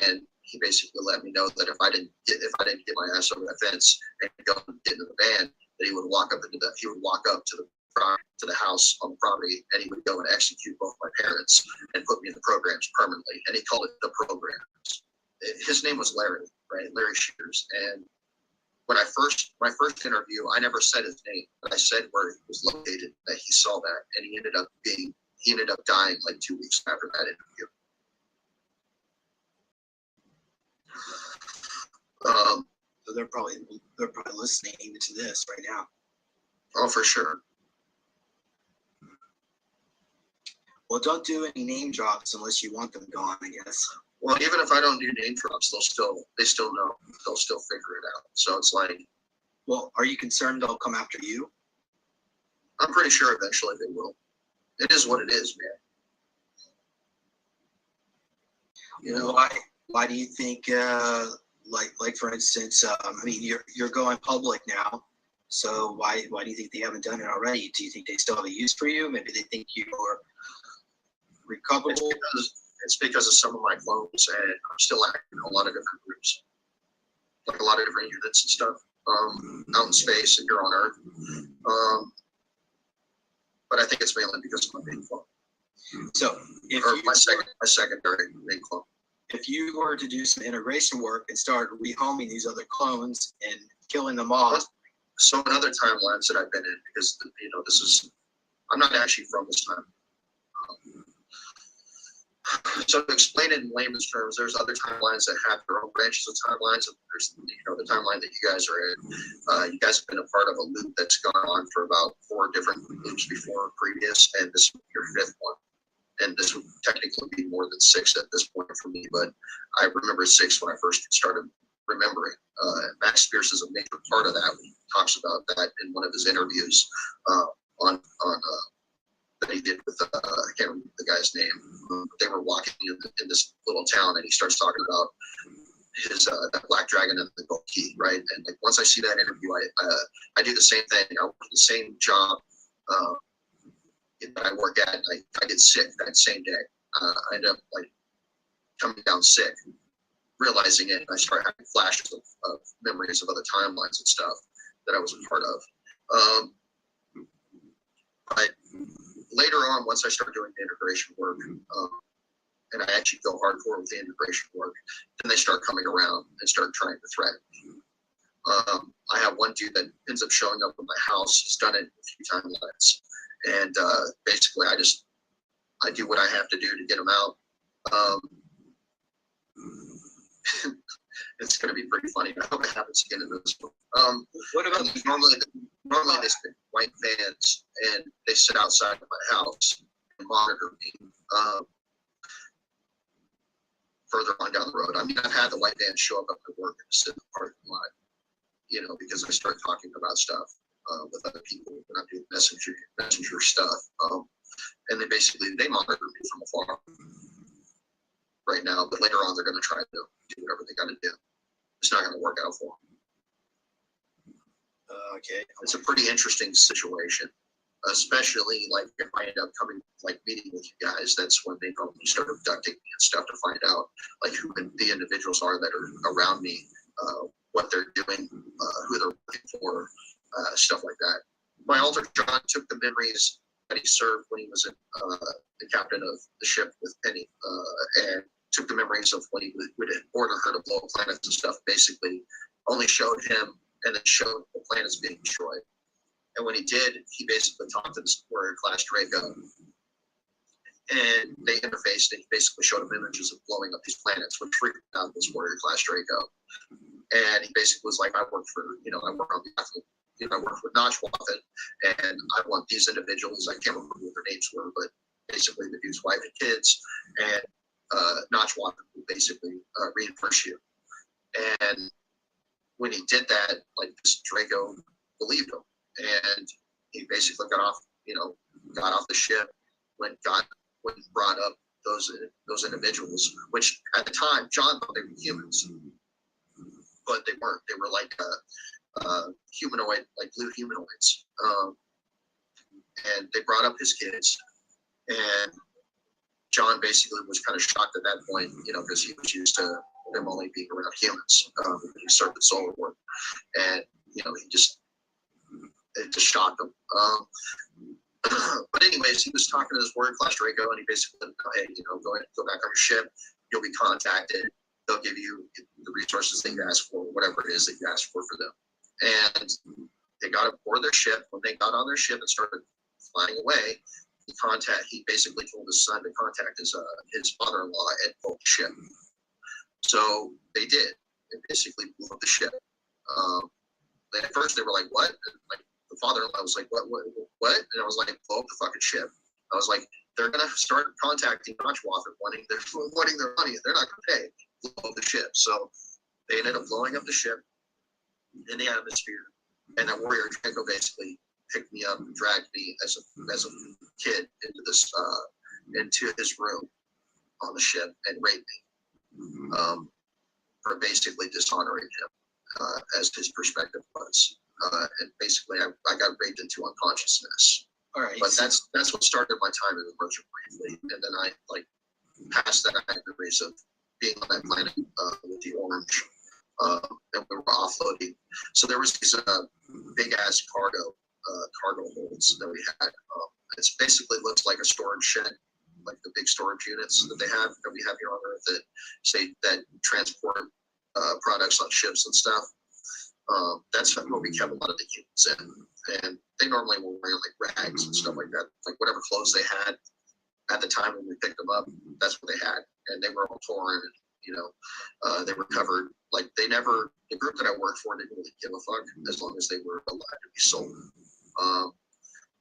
and he basically let me know that if I didn't get my ass over that fence and go and get into the van, that he would walk up to the house on the property, and he would go and execute both my parents and put me in the programs permanently. And he called it the programs. His name was Larry, right? Larry Shears. And when my first interview, I never said his name, but I said where he was located, that he saw that, and he ended up dying like 2 weeks after that interview. So they're probably listening even to this right now. Oh, for sure. Well, don't do any name drops unless you want them gone, I guess. Well, even if I don't do name drops, they still know. They'll still figure it out. So it's like, well, are you concerned they'll come after you? I'm pretty sure eventually they will. It is what it is, man. Why do you think like for instance, I mean, you're going public now, so why do you think they haven't done it already? Do you think they still have a use for you? Maybe they think you're recoverable. It's because of some of my clones, and I'm still active in a lot of different groups, like a lot of different units and stuff, out in space and here on Earth. But I think it's mainly because of my main clone. So, my secondary main clone. If you were to do some integration work and start rehoming these other clones and killing them off. So in other timelines that I've been in, because I'm not actually from this time. So to explain it in layman's terms, there's other timelines that have their own branches of timelines. And there's the timeline that you guys are in. You guys have been a part of a loop that's gone on for about 4 different loops before previous, and this will be your 5th one. And this would technically be more than 6 at this point for me, but I remember 6 when I first started remembering. Max Pierce is a major part of that. He talks about that in one of his interviews on that he did with I can't remember the guy's name. They were walking in this little town, and he starts talking about his that black dragon and the gold key, right? And like once I see that interview, I do the same thing. I work the same job that I work at. I get sick that same day. I end up like coming down sick, realizing it, and I start having flashes of memories of other timelines and stuff that I was a part of. But later on, once I start doing the integration work, and I actually go hardcore with the integration work, then they start coming around and start trying to threaten me. I have one dude that ends up showing up at my house. He's done it a few timelines. And basically, I do what I have to do to get him out. It's going to be pretty funny. I hope it happens again in this one. What about normally they spin white vans, and they sit outside of my house and monitor me further on down the road. I mean, I've had the white van show up at my work and sit in the parking lot, because I start talking about stuff. with other people when I'm doing messenger stuff. And they monitor me from afar right now, but later on they're going to try to do whatever they got to do. It's not going to work out for them. Okay. It's a pretty interesting situation, especially like if I end up meeting with you guys. That's when they normally start abducting me and stuff to find out like who the individuals are that are around me, what they're doing, who they're looking for, stuff like that. My alter John took the memories that he served when he was the captain of the ship with Penny, and took the memories of when he would order her to blow planets and stuff. Basically, only showed him and then showed the planets being destroyed. And when he did, he basically talked to this warrior class Draco, and they interfaced, and he basically showed him images of blowing up these planets, which freaked out this warrior class Draco. And he basically was like, I work on behalf of, I work with Notchwathen, and I want these individuals, I can't remember what their names were, but basically the dude's wife and kids, and Notchwathen will basically reimburse you. And when he did that, like, this Draco believed him, and he basically got off the ship, brought up those individuals, which at the time John thought they were humans, but they weren't. They were like humanoid, like blue humanoids. And they brought up his kids, and John basically was kind of shocked at that point, because he was used to them only being around humans. He served at Solar War, and it just shocked him. But anyways, he was talking to this warrior class Draco, and he basically said, hey, go back on your ship. You'll be contacted. They'll give you the resources that you ask for, whatever it is that you ask for them. And they got aboard their ship. When they got on their ship and started flying away, he basically told his son to contact his father-in-law at both ship. So they did. They basically blew up the ship. At first they were like, what? And like the father-in-law was like, what? And I was like, blow up the fucking ship. I was like, they're gonna start contacting Notchwathen wanting their money. They're not gonna pay. Blow up the ship. So they ended up blowing up the ship in the atmosphere, and that warrior Draco basically picked me up and dragged me as a kid into his room on the ship and raped me, for basically dishonoring him, as his perspective was. And basically, I got raped into unconsciousness. All right. But that's what started my time in the Merchant Marine Fleet, and then I past that I had memories of being on that planet with the Orange, and we were offloading. So there was these big ass cargo holds that we had. It's basically looks like a storage shed, like the big storage units that we have here on Earth that transport products on ships and stuff. That's what we kept a lot of the humans in, and they normally were wearing like rags and stuff like that, like whatever clothes they had at the time when we picked them up. That's what they had, and they were all torn, and they were covered. Like the group that I worked for didn't really give a fuck as long as they were allowed to be sold.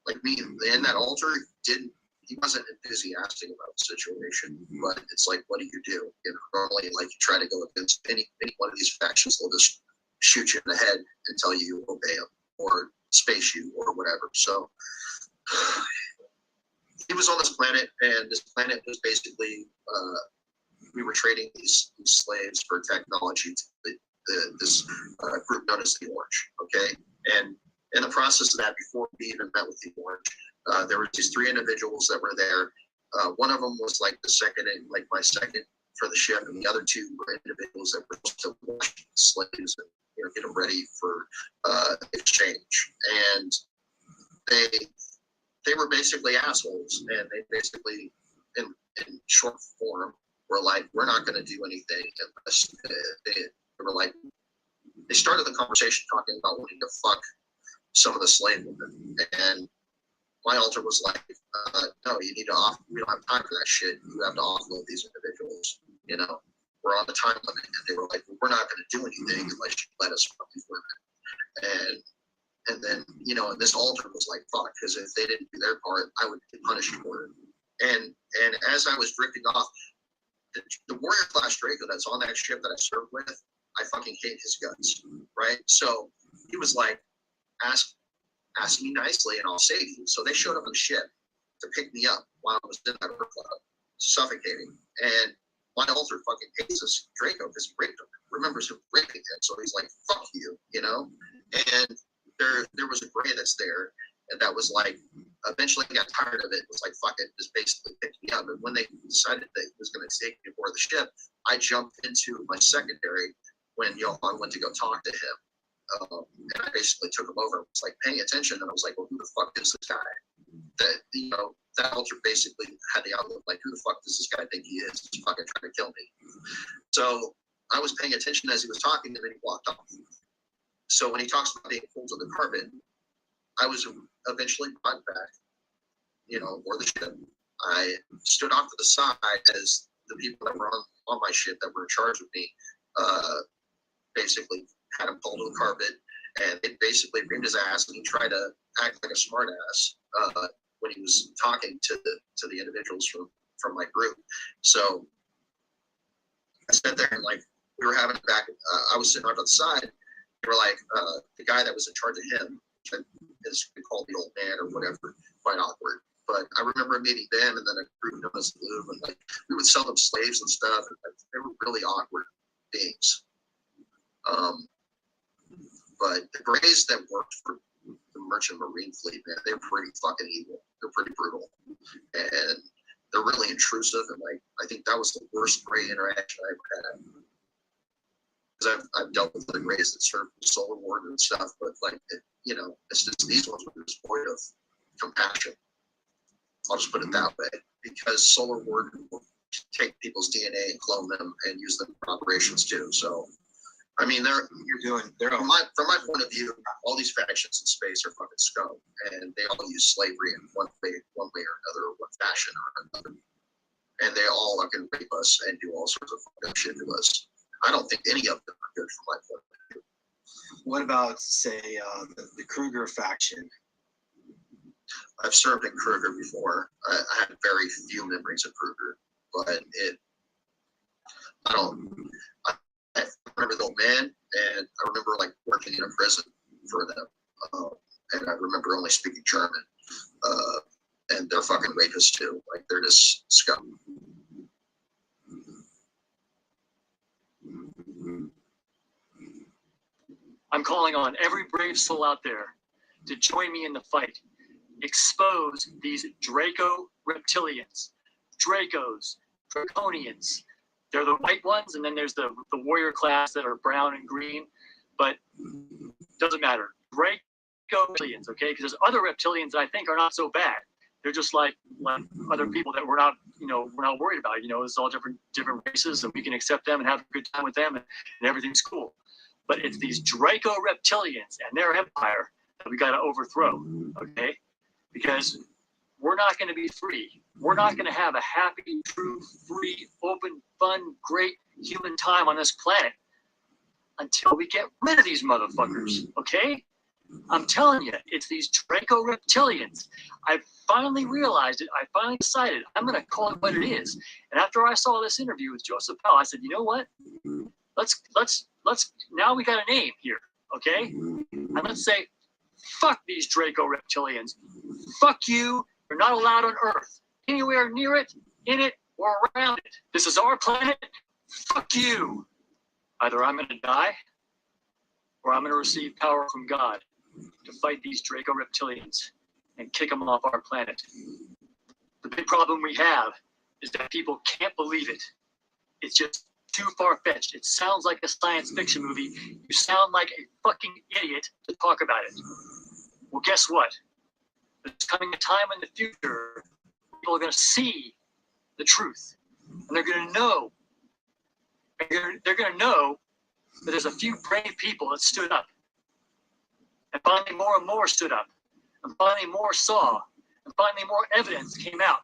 Like me in that altar, he wasn't enthusiastic about the situation, but it's like, what do? Normally, like, you try to go against any one of these factions, they'll just shoot you in the head and tell you obey them or space you or whatever. So he was on this planet, and this planet was basically we were trading these slaves for technology to this group known as the Orange. Okay, and in the process of that, before we even met with the Orange, there were these three individuals that were there. One of them was like my second for the ship, and the other two were individuals that were supposed to wash the slaves and get them ready for exchange. And they were basically assholes, and they basically, in short form, were like, we're not going to do anything unless they started the conversation talking about wanting to fuck some of the slave women, and my altar was like, no, we don't have time for that shit. You have to offload these individuals. We're on the time limit. And they were like, well, we're not going to do anything unless you let us fuck these women. And then, and this altar was like, fuck, because if they didn't do their part, I would get punished for it. And as I was drifting off, the warrior class Draco that's on that ship that I served with, I fucking hate his guts, right? So he was like, ask me nicely and I'll save you. So they showed up on the ship to pick me up while I was in that club, suffocating. And my alter fucking hates this Draco because he raped him, remembers him raping him. So he's like, fuck you, you know? And there was a gray that's there, and that was like, eventually got tired of it, was like, fuck it, just basically picked me up. And when they decided that he was going to take me aboard the ship, I jumped into my secondary when Johan went to go talk to him. And I basically took him over. I was like paying attention, and I was like, well, who the fuck is this guy? That, you know, that alter basically had the outlook like, who the fuck does this guy think he is? He's fucking trying to kill me. So I was paying attention as he was talking, and then he walked off. So when he talks about being pulled to the carpet, I was eventually brought back, you know, aboard the ship. I stood off to the side as the people that were on my ship that were in charge of me basically had him pulled to the carpet, and it basically reamed his ass, and he tried to act like a smart ass when he was talking to the individuals from my group. So I sat there and like we were having it back. I was sitting off to the side. They were like the guy that was in charge of him is called the old man or whatever. Quite awkward. But I remember meeting them and then a group known as Blue, and like we would sell them slaves and stuff. And like, they were really awkward beings. But the Greys that worked for the Merchant Marine Fleet, man, they're pretty fucking evil. They're pretty brutal, and they're really intrusive. And like, I think that was the worst Grey interaction I ever had. Because I've dealt with the Greys that served the Solar Warden and stuff, but like, you know, it's just these ones were just void of compassion. I'll just put it that way, because Solar Warden will take people's DNA and clone them and use them for operations too. So. I mean, from my point of view, all these factions in space are fucking scum, and they all use slavery in one way or another, one fashion or another, and they all are going to rape us and do all sorts of fucking shit to us. I don't think any of them are good from my point of view. What about, say, the Kruger faction? I've served in Kruger before. I have very few memories of Kruger, but I remember the old man, and I remember like working in a prison for them, and I remember only speaking German, and they're fucking rapists too. Like they're just scum. I'm calling on every brave soul out there to join me in the fight. Expose these Draco reptilians, Dracos, Draconians. They're the white ones, and then there's the warrior class that are brown and green, but doesn't matter. Draco reptilians, okay? Because there's other reptilians that I think are not so bad. They're just like other people that we're not worried about. You know, it's all different races, and we can accept them and have a good time with them, and everything's cool. But it's these Draco reptilians and their empire that we got to overthrow, okay? Because we're not going to be free. We're not going to have a happy, true, free, open, fun, great human time on this planet until we get rid of these motherfuckers, okay? I'm telling you, it's these Draco reptilians. I finally realized it. I finally decided I'm going to call it what it is. And after I saw this interview with Joseph Powell, I said, you know what? Let's now we got a name here, okay? And let's say, fuck these Draco reptilians. Fuck you. You're not allowed on Earth. Anywhere near it, in it, or around it. This is our planet. Fuck you. Either I'm going to die, or I'm going to receive power from God to fight these Draco reptilians and kick them off our planet. The big problem we have is that people can't believe it. It's just too far-fetched. It sounds like a science fiction movie. You sound like a fucking idiot to talk about it. Well, guess what? There's coming a time in the future people are going to see the truth, and they're going to know. They're going to know that there's a few brave people that stood up, and finally more and more stood up, and finally more saw, and finally more evidence came out,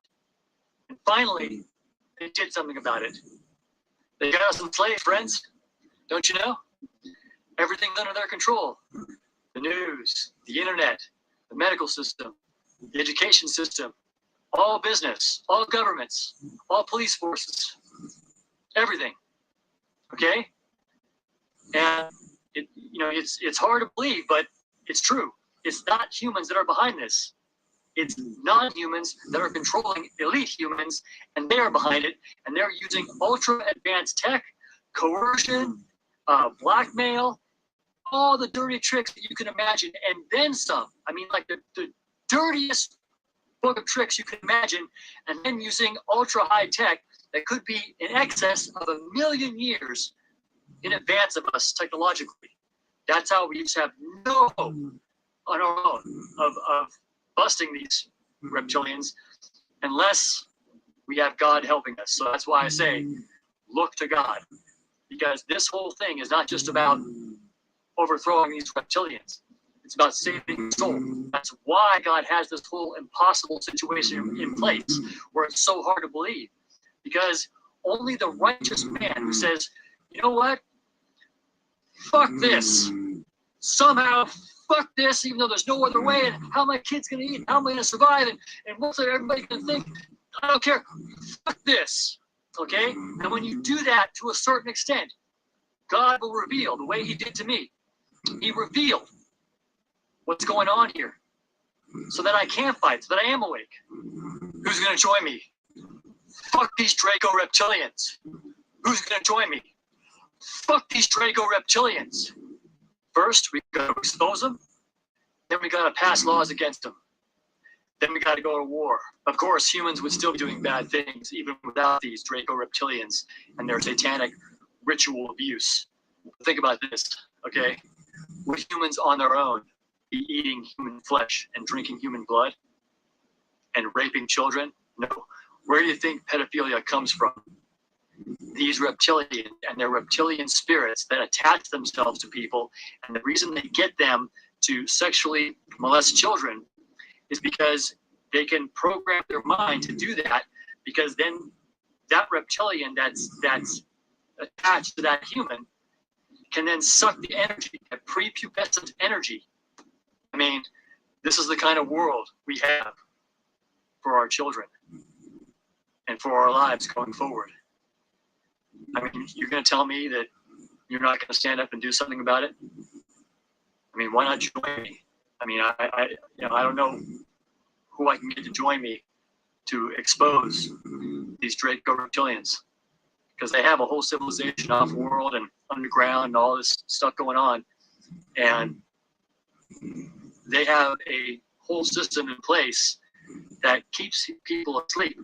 and finally they did something about it. They got us enslaved, friends. Don't you know? Everything's under their control. The news, the internet, the medical system, the education system, all business, all governments, all police forces, everything. Okay? And it's hard to believe, but it's true. it's not humans that are behind this. It's non-humans that are controlling elite humans, and they are behind it, and they're using ultra advanced tech, coercion, blackmail, all the dirty tricks that you can imagine, and then some. I mean, like the dirtiest book of tricks you can imagine, and then using ultra high tech that could be in excess of 1 million years in advance of us technologically. That's how we just have no hope on our own of busting these reptilians unless we have God helping us. So that's why I say, look to God, because this whole thing is not just about overthrowing these reptilians. It's about saving the soul. That's why God has this whole impossible situation in place where it's so hard to believe. Because only the righteous man who says, you know what? Fuck this. Somehow, fuck this, even though there's no other way. And how are my kids going to eat? How am I going to survive? And what's everybody going to think? I don't care. Fuck this. Okay? And when you do that to a certain extent, God will reveal the way he did to me. He revealed what's going on here so that I can fight, so that I am awake. Who's going to join me? Fuck these Draco reptilians. Who's going to join me? Fuck these Draco reptilians. First, we got to expose them. Then we got to pass laws against them. Then we got to go to war. Of course, humans would still be doing bad things even without these Draco reptilians and their satanic ritual abuse. Think about this, okay? Would humans on their own be eating human flesh and drinking human blood and raping children? No. Where do you think pedophilia comes from? These reptilians and their reptilian spirits that attach themselves to people, and the reason they get them to sexually molest children is because they can program their mind to do that, because then that reptilian that's attached to that human can then suck the energy, that prepubescent energy. I mean, this is the kind of world we have for our children and for our lives going forward. I mean, you're going to tell me that you're not going to stand up and do something about it? I mean, why not join me? I mean, I don't know who I can get to join me to expose these Draco reptilians, because they have a whole civilization off-world and underground and all this stuff going on, and they have a whole system in place that keeps people asleep.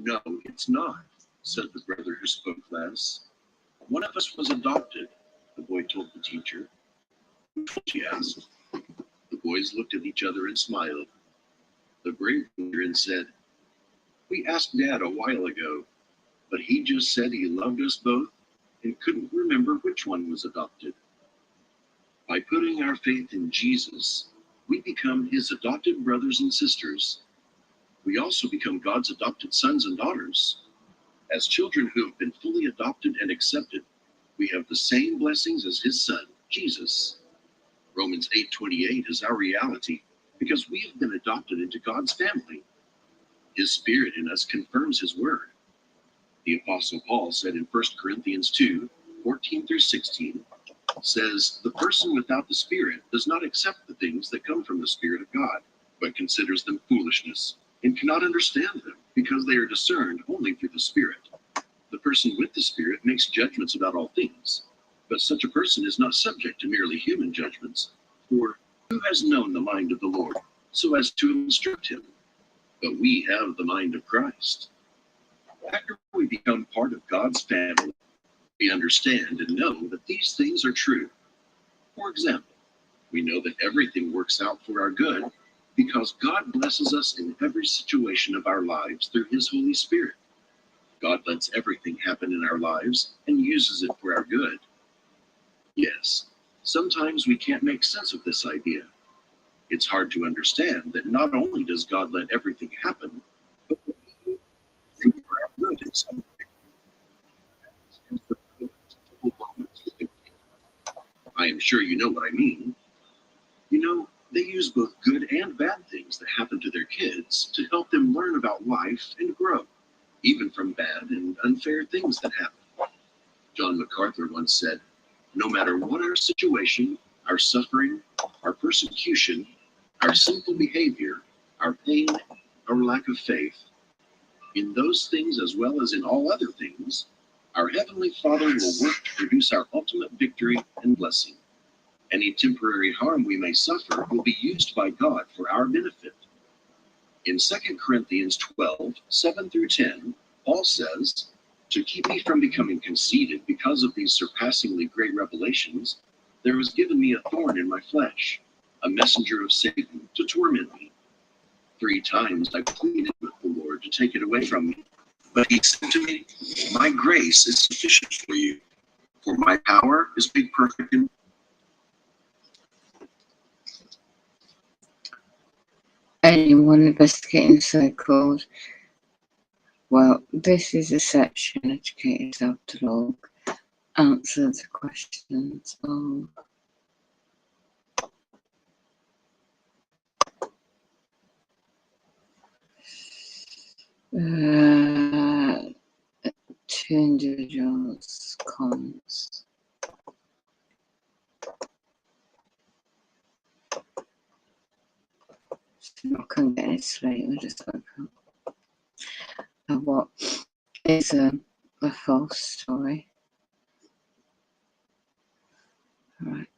No, it's not, said the brother who spoke less. One of us was adopted, the boy told the teacher. She asked. The boys looked at each other and smiled. The brave and said, We asked Dad a while ago, but he just said he loved us both and couldn't remember which one was adopted. By putting our faith in Jesus, we become his adopted brothers and sisters. We also become God's adopted sons and daughters. As children who have been fully adopted and accepted, we have the same blessings as his son, Jesus. Romans 8:28 is our reality because we have been adopted into God's family. His Spirit in us confirms his word. The Apostle Paul said in 1 Corinthians 2:14-16, says, The person without the Spirit does not accept the things that come from the Spirit of God, but considers them foolishness, and cannot understand them, because they are discerned only through the Spirit. The person with the Spirit makes judgments about all things, but such a person is not subject to merely human judgments, for who has known the mind of the Lord, so as to instruct him? But we have the mind of Christ. After we become part of God's family, we understand and know that these things are true. For example, we know that everything works out for our good because God blesses us in every situation of our lives through his Holy Spirit. God lets everything happen in our lives and uses it for our good. Yes, sometimes we can't make sense of this idea. It's hard to understand that not only does God let everything happen, but for our good in some way. I am sure you know what I mean. You know, they use both good and bad things that happen to their kids to help them learn about life and grow, even from bad and unfair things that happen. John MacArthur once said, No matter what our situation, our suffering, our persecution, our sinful behavior, our pain, our lack of faith, in those things as well as in all other things, our Heavenly Father will work to produce our ultimate victory and blessing. Any temporary harm we may suffer will be used by God for our benefit. In 2 Corinthians 12:7-10, Paul says, To keep me from becoming conceited because of these surpassingly great revelations, there was given me a thorn in my flesh, a messenger of Satan to torment me. 3 times I pleaded with the Lord to take it away from me. But he said to me, My grace is sufficient for you, for my power is made perfect in. Anyone investigating so-called? Well, this is a section, Educate Yourself to Log, answer the questions of two individuals' comments. I couldn't get it straight, I just woke up. What is a false story? Right.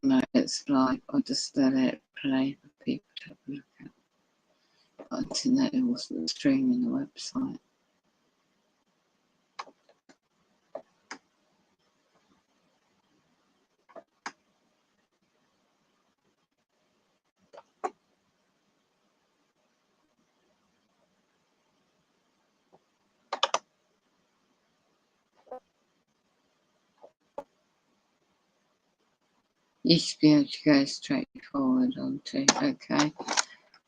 No, it's live. I'll just let it play for people to have a look at. But until that, it wasn't streaming the website. You should be able to go straight forward onto, okay.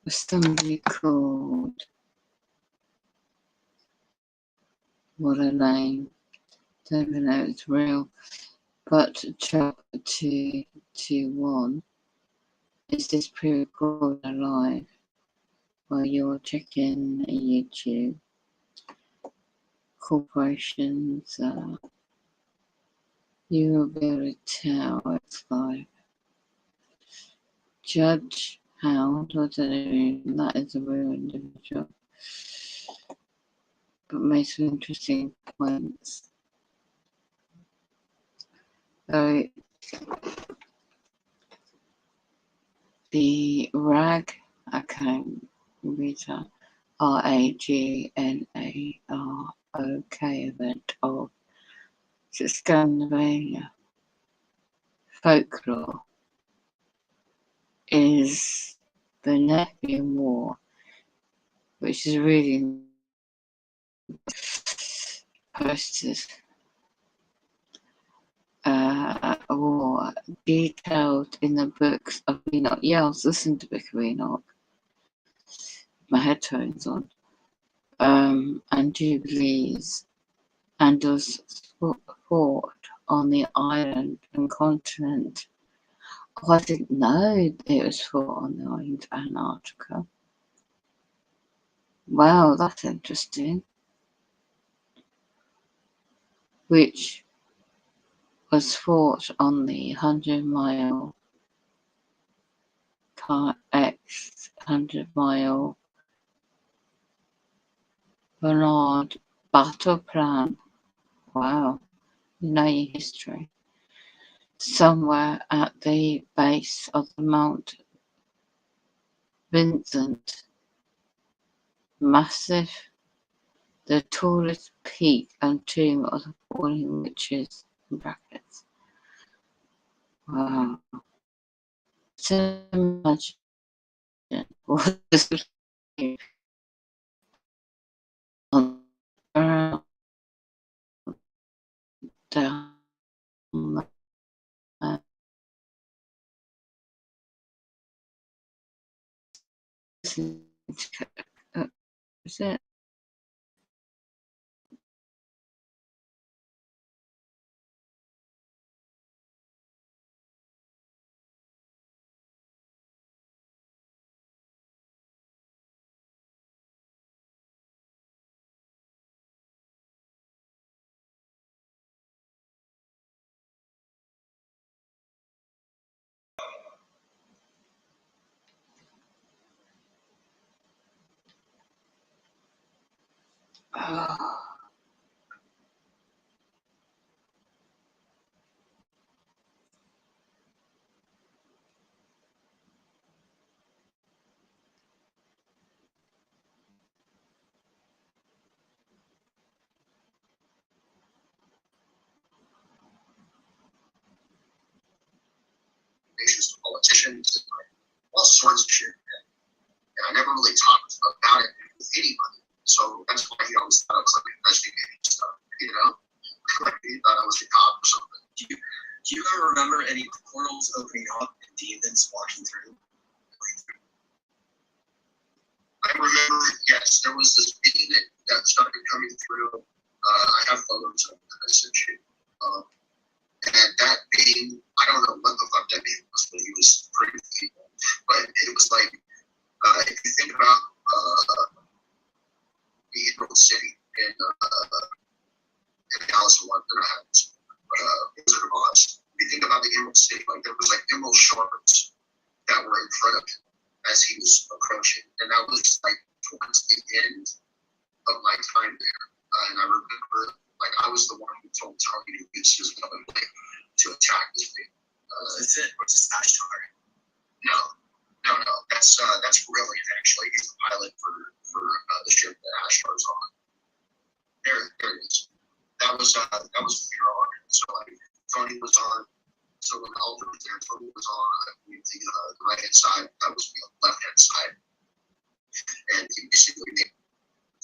Somebody called, what a name, don't even know it's real, but Chuck 221, is this pre-recorded live while you're checking YouTube? Corporations, you will be able to tell it's live. Judge Hound, I don't know, that is a real individual, but made some interesting points. So, the rag, I can't read that. RAGNAROK event of Scandinavia folklore is the Nepean War, which is really posted a war detailed in the books of Enoch. Yeah, I was listening to the Book of Enoch, my headphones on, and Jubilees, and was fought on the island and continent. Oh, I didn't know it was fought on the island of Antarctica. Wow, that's interesting. Which was fought on the 100-mile X 100-mile Bernard battle plan. Wow, you know your history. Somewhere at the base of the Mount Vincent, massive, the tallest peak and tomb of the fallen witches. In brackets. Wow. So imagine what this was like on down is it? Oh. To politicians and like all sorts of shit. And I never really talked about it with anybody. So that's why he always thought I was like investigating stuff, you know? Like he thought I was a cop or something. Do you ever remember any portals opening up and demons walking through? I remember, yes, there was this being that started coming through. I have photos of it I sent you. And that being, I don't know what the fuck that being was, but he was pretty evil. But it was like, if you think about the Emerald City in Alice in Wonderland, Wizard of Oz, if you think about the Emerald City, like there was like emerald shards that were in front of him as he was approaching. And that was like towards the end of my time there. And I remember, like, I was the one who told Tony to use his weapon to attack this thing. Is it? Or is it Ashtar? No. That's brilliant, actually. He's the pilot for the ship that Ashtar's on. There it is. That was Fear on. So like Tony was on. So when Alder was there, Tony was on the right hand side. That was the left hand side. And he basically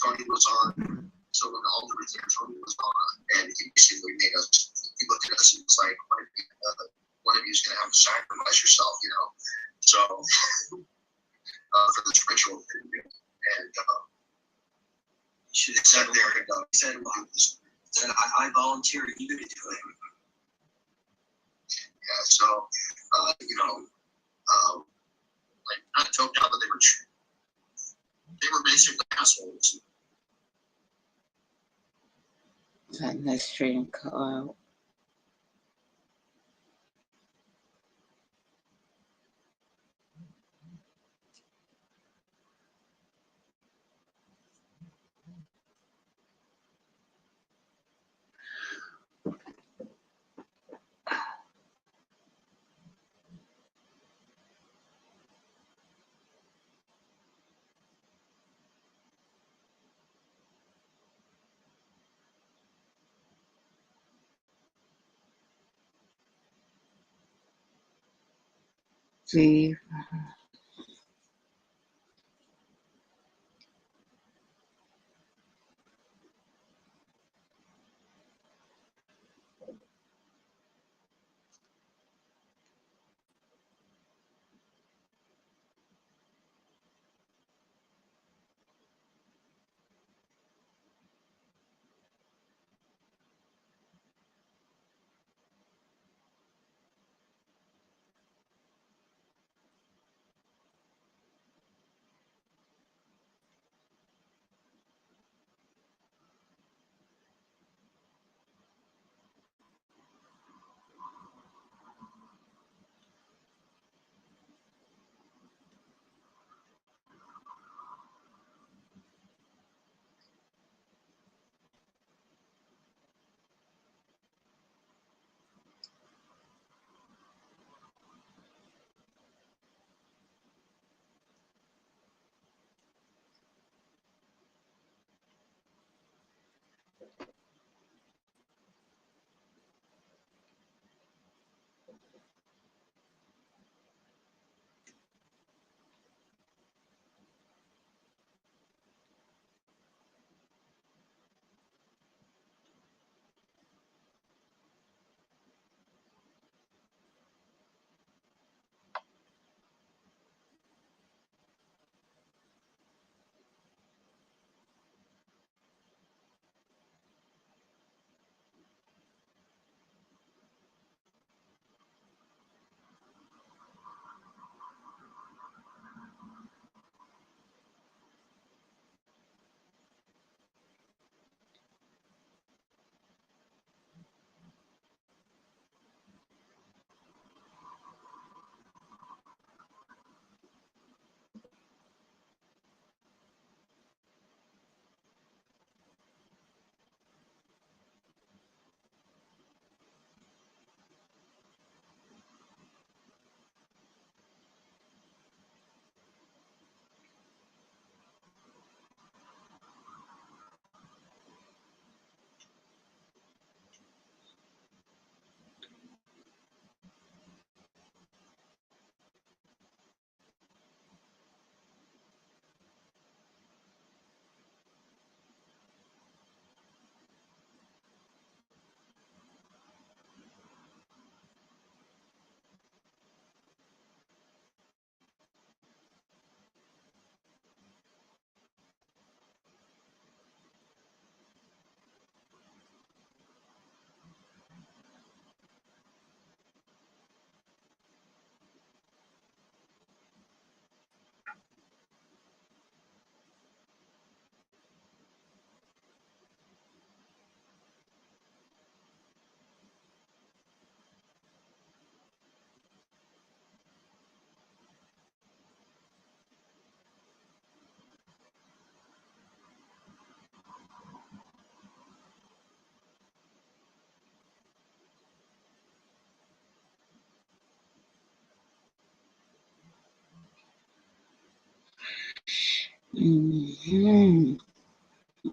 Tony was on. So when Alder was there, Tony was on, and he basically made us. He looked at us and was like, "One of you is going to have to sacrifice yourself," you know. So for this ritual thing, and you should have said there. He said, "I volunteer you to do it." Yeah. So you know, like not joked out, but they were basically assholes. That next stream cut out. Steve.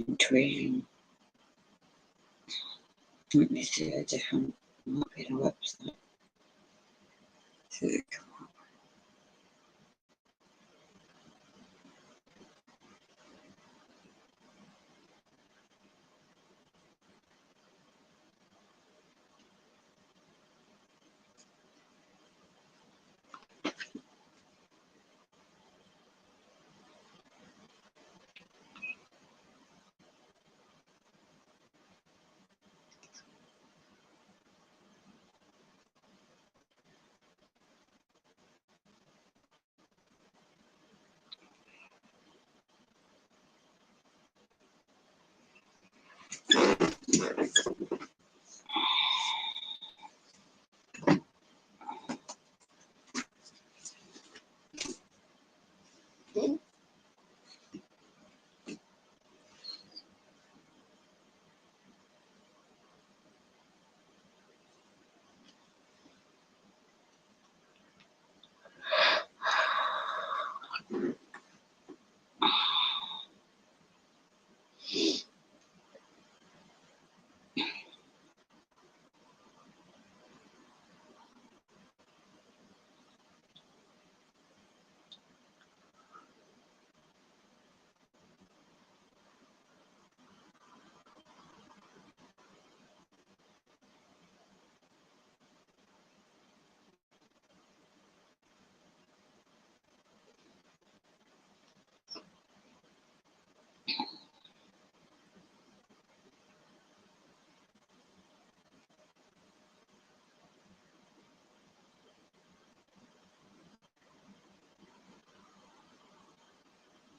Intriguing. Let me see a different, might be the website. See,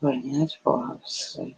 Right, that's what I was saying.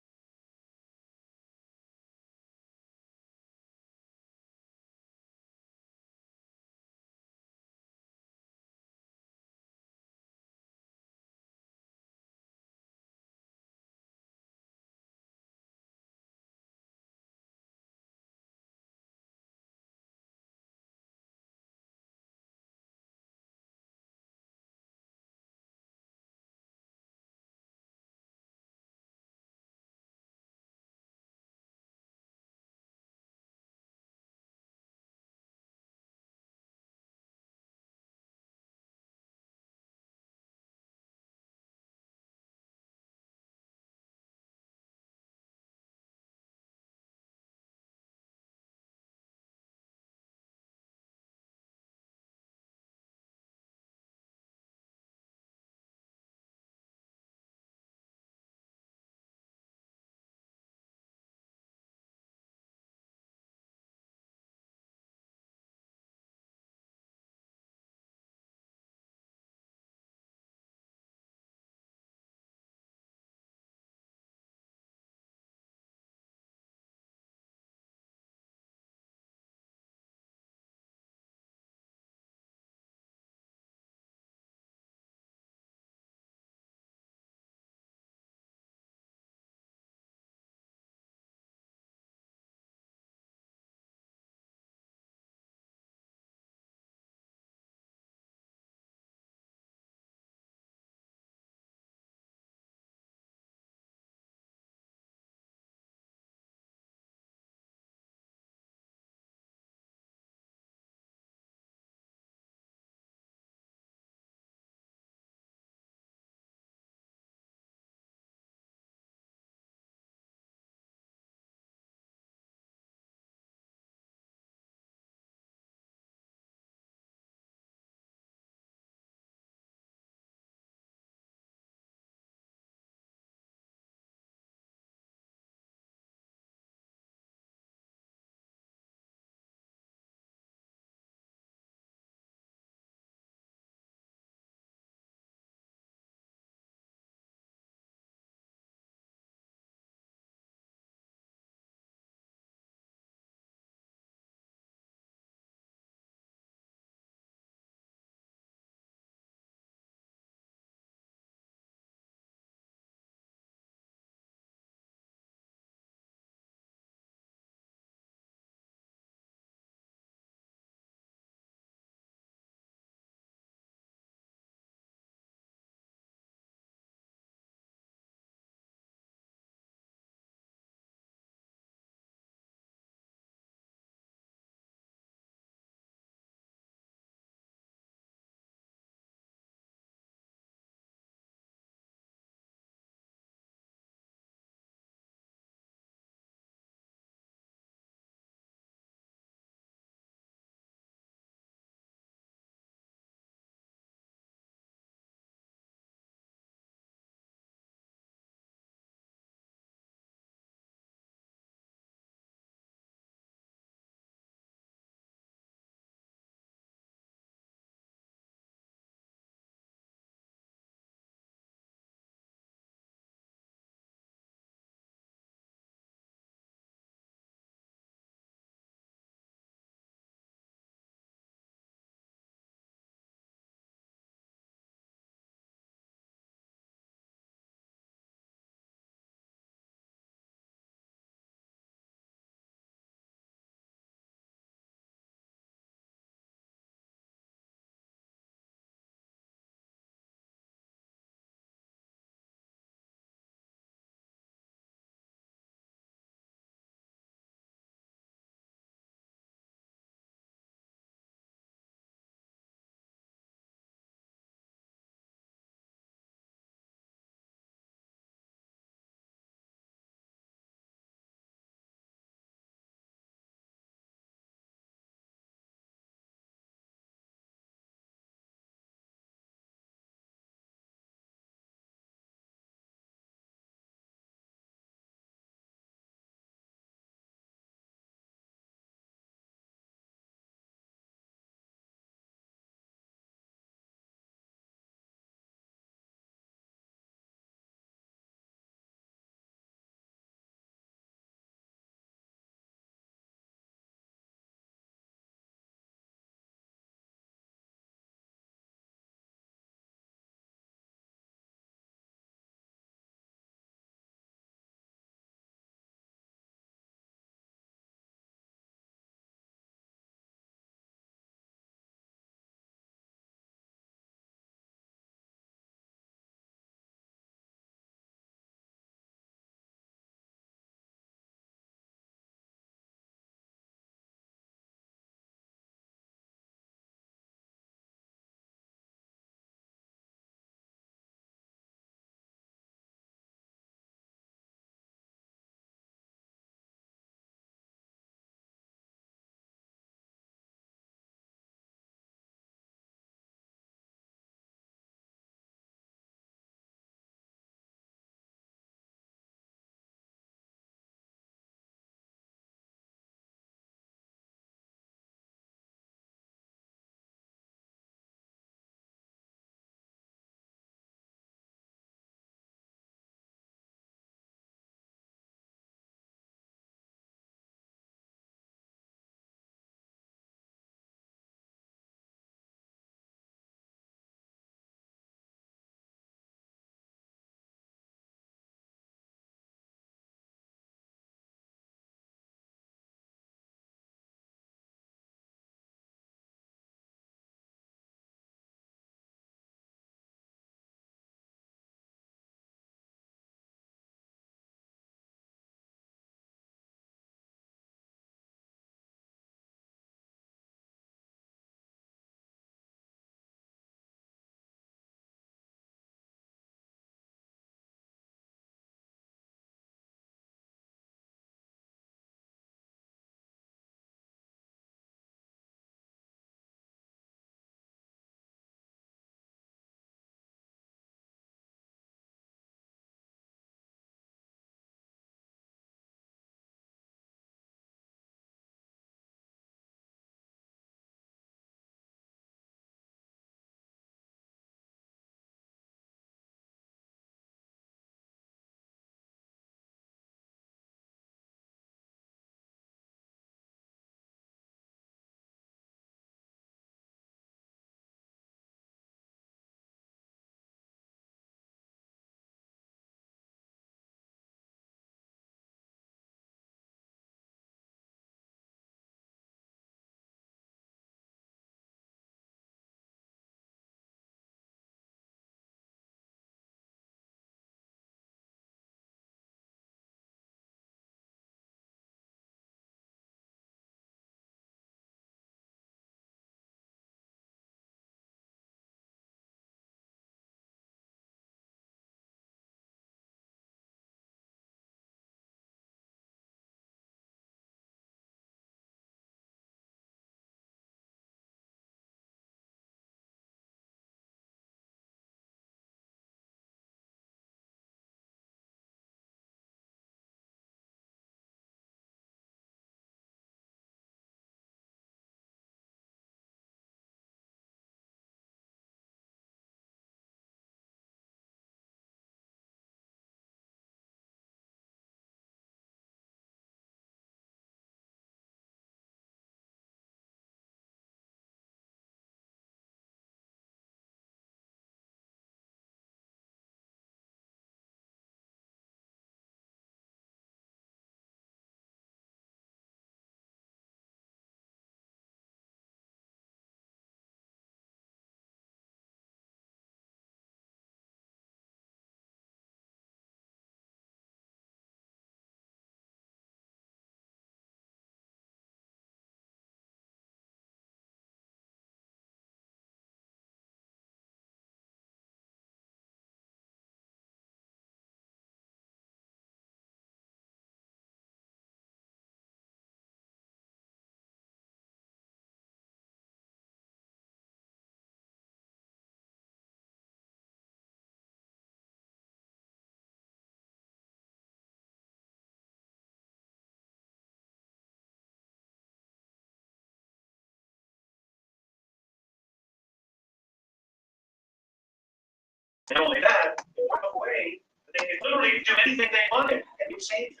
Not only that, they walk away, but they could literally do anything they wanted. Can you save them?